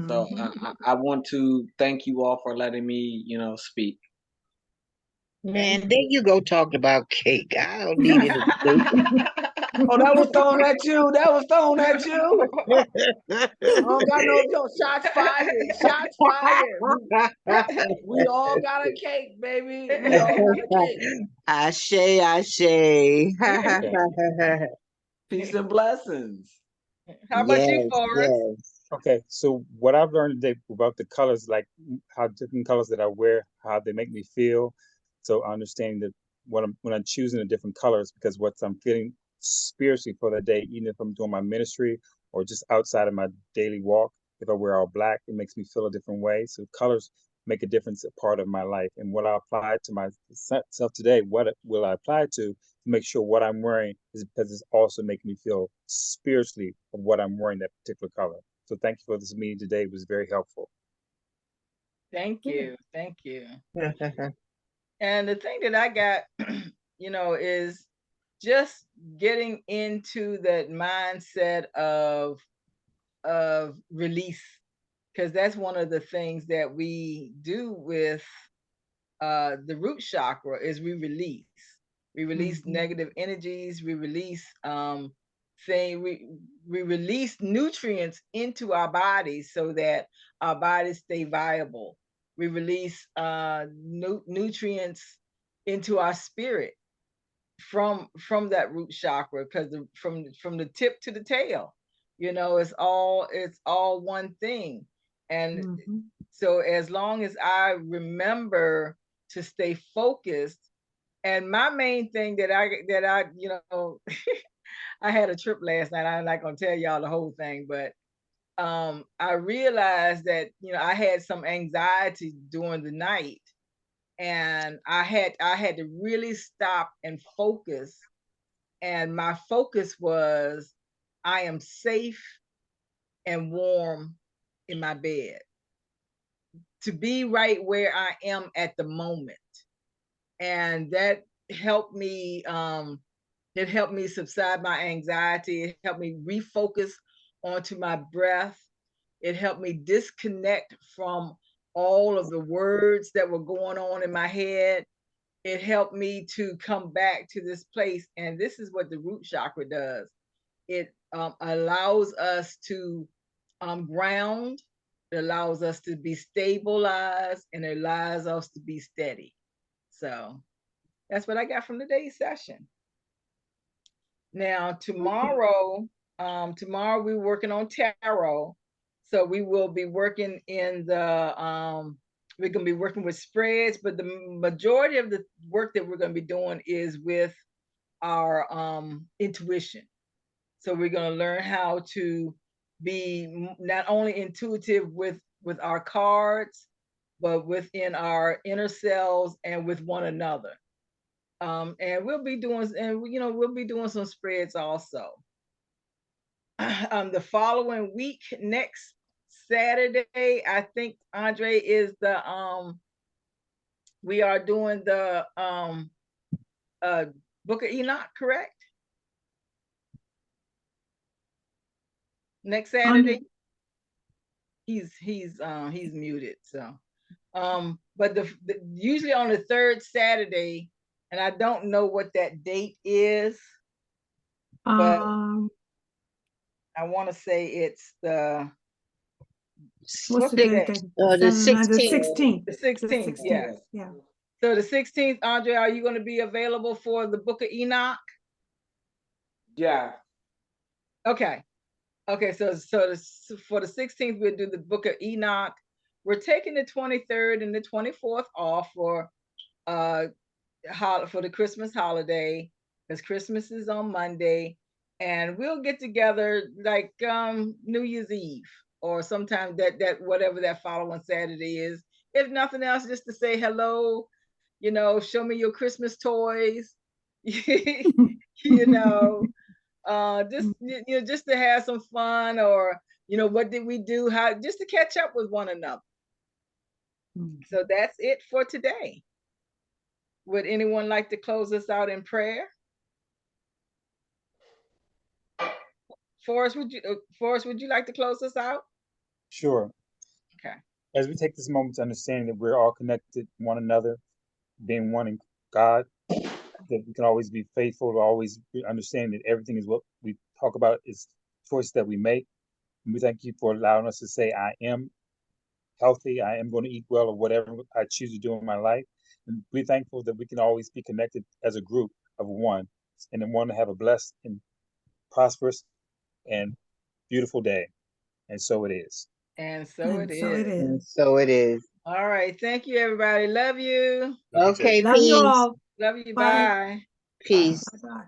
So Mhm. I want to thank you all for letting me, speak. Man, there you go talking about cake. I don't need any cake. Oh, that was thrown at you. That was thrown at you. I don't got no shots fired. Shots fired. We all got a cake, baby. We all got a cake. Ashe, ashe. Okay. Peace and blessings. How about you, Yes, Forrest? yes. Okay, so what I've learned today about the colors, like how different colors that I wear, how they make me feel. So I understand that when I'm choosing the different colors, because what I'm feeling spiritually for that day, even if I'm doing my ministry or just outside of my daily walk, if I wear all black, it makes me feel a different way. So colors make a difference, a part of my life. And what I apply to myself today, what will I apply to make sure what I'm wearing is because it's also making me feel spiritually of what I'm wearing, that particular color. So thank you for this meeting today. It was very helpful. Thank you. Thank you. And the thing that I got, is just getting into that mindset of release, because that's one of the things that we do with the root chakra is we release negative energies, we release we release nutrients into our bodies so that our bodies stay viable. We release nutrients into our spirit from that root chakra, because from the tip to the tail, it's all one thing. And so as long as I remember to stay focused, and my main thing that I I had a trip last night. I'm not gonna tell y'all the whole thing, but I realized that I had some anxiety during the night, and I had to really stop and focus. And my focus was, I am safe and warm in my bed. to be right where I am at the moment. And that helped me, it helped me subside my anxiety. It helped me refocus onto my breath. It helped me disconnect from all of the words that were going on in my head. It helped me to come back to this place. And this is what the root chakra does. It allows us to ground. It allows us to be stabilized, and it allows us to be steady. So that's what I got from today's session. Now tomorrow, tomorrow we're working on tarot. So we will be working in the we're going to be working with spreads, but the majority of the work that we're going to be doing is with our intuition. So we're going to learn how to be not only intuitive with our cards, but within our inner selves and with one another. And we'll be doing, and we'll be doing some spreads also. The following week, next Saturday, I think, Andre, is the we are doing the Book of Enoch, correct? Next Saturday. He's muted, so but the usually on the third Saturday, and I don't know what that date is, but I want to say it's the what's the date? The 16th. The 16th, yes. Yeah. So the 16th, Andre, are you going to be available for the Book of Enoch? Yeah. Okay. Okay, so for the 16th, we'll do the Book of Enoch. We're taking the 23rd and the 24th off for the Christmas holiday, because Christmas is on Monday, and we'll get together like New Year's Eve or sometime that whatever that following Saturday is. If nothing else, just to say hello, show me your Christmas toys, just to have some fun, or what did we do, how, just to catch up with one another. So that's it for today. Would anyone like to close us out in prayer? Forrest, would you like to close us out? Sure. Okay. As we take this moment to understand that we're all connected to one another, being one in God, that we can always be faithful, to always understand that everything is what we talk about is choice that we make. And we thank you for allowing us to say, I am healthy, I am going to eat well, or whatever I choose to do in my life. And we're thankful that we can always be connected as a group of one, and then want to have a blessed and prosperous and beautiful day. And so it is. And so it is. And so it is. All right. Thank you, everybody. Love you. Okay, Love you peace. all. Love you. Bye. Bye. Peace. Bye-bye.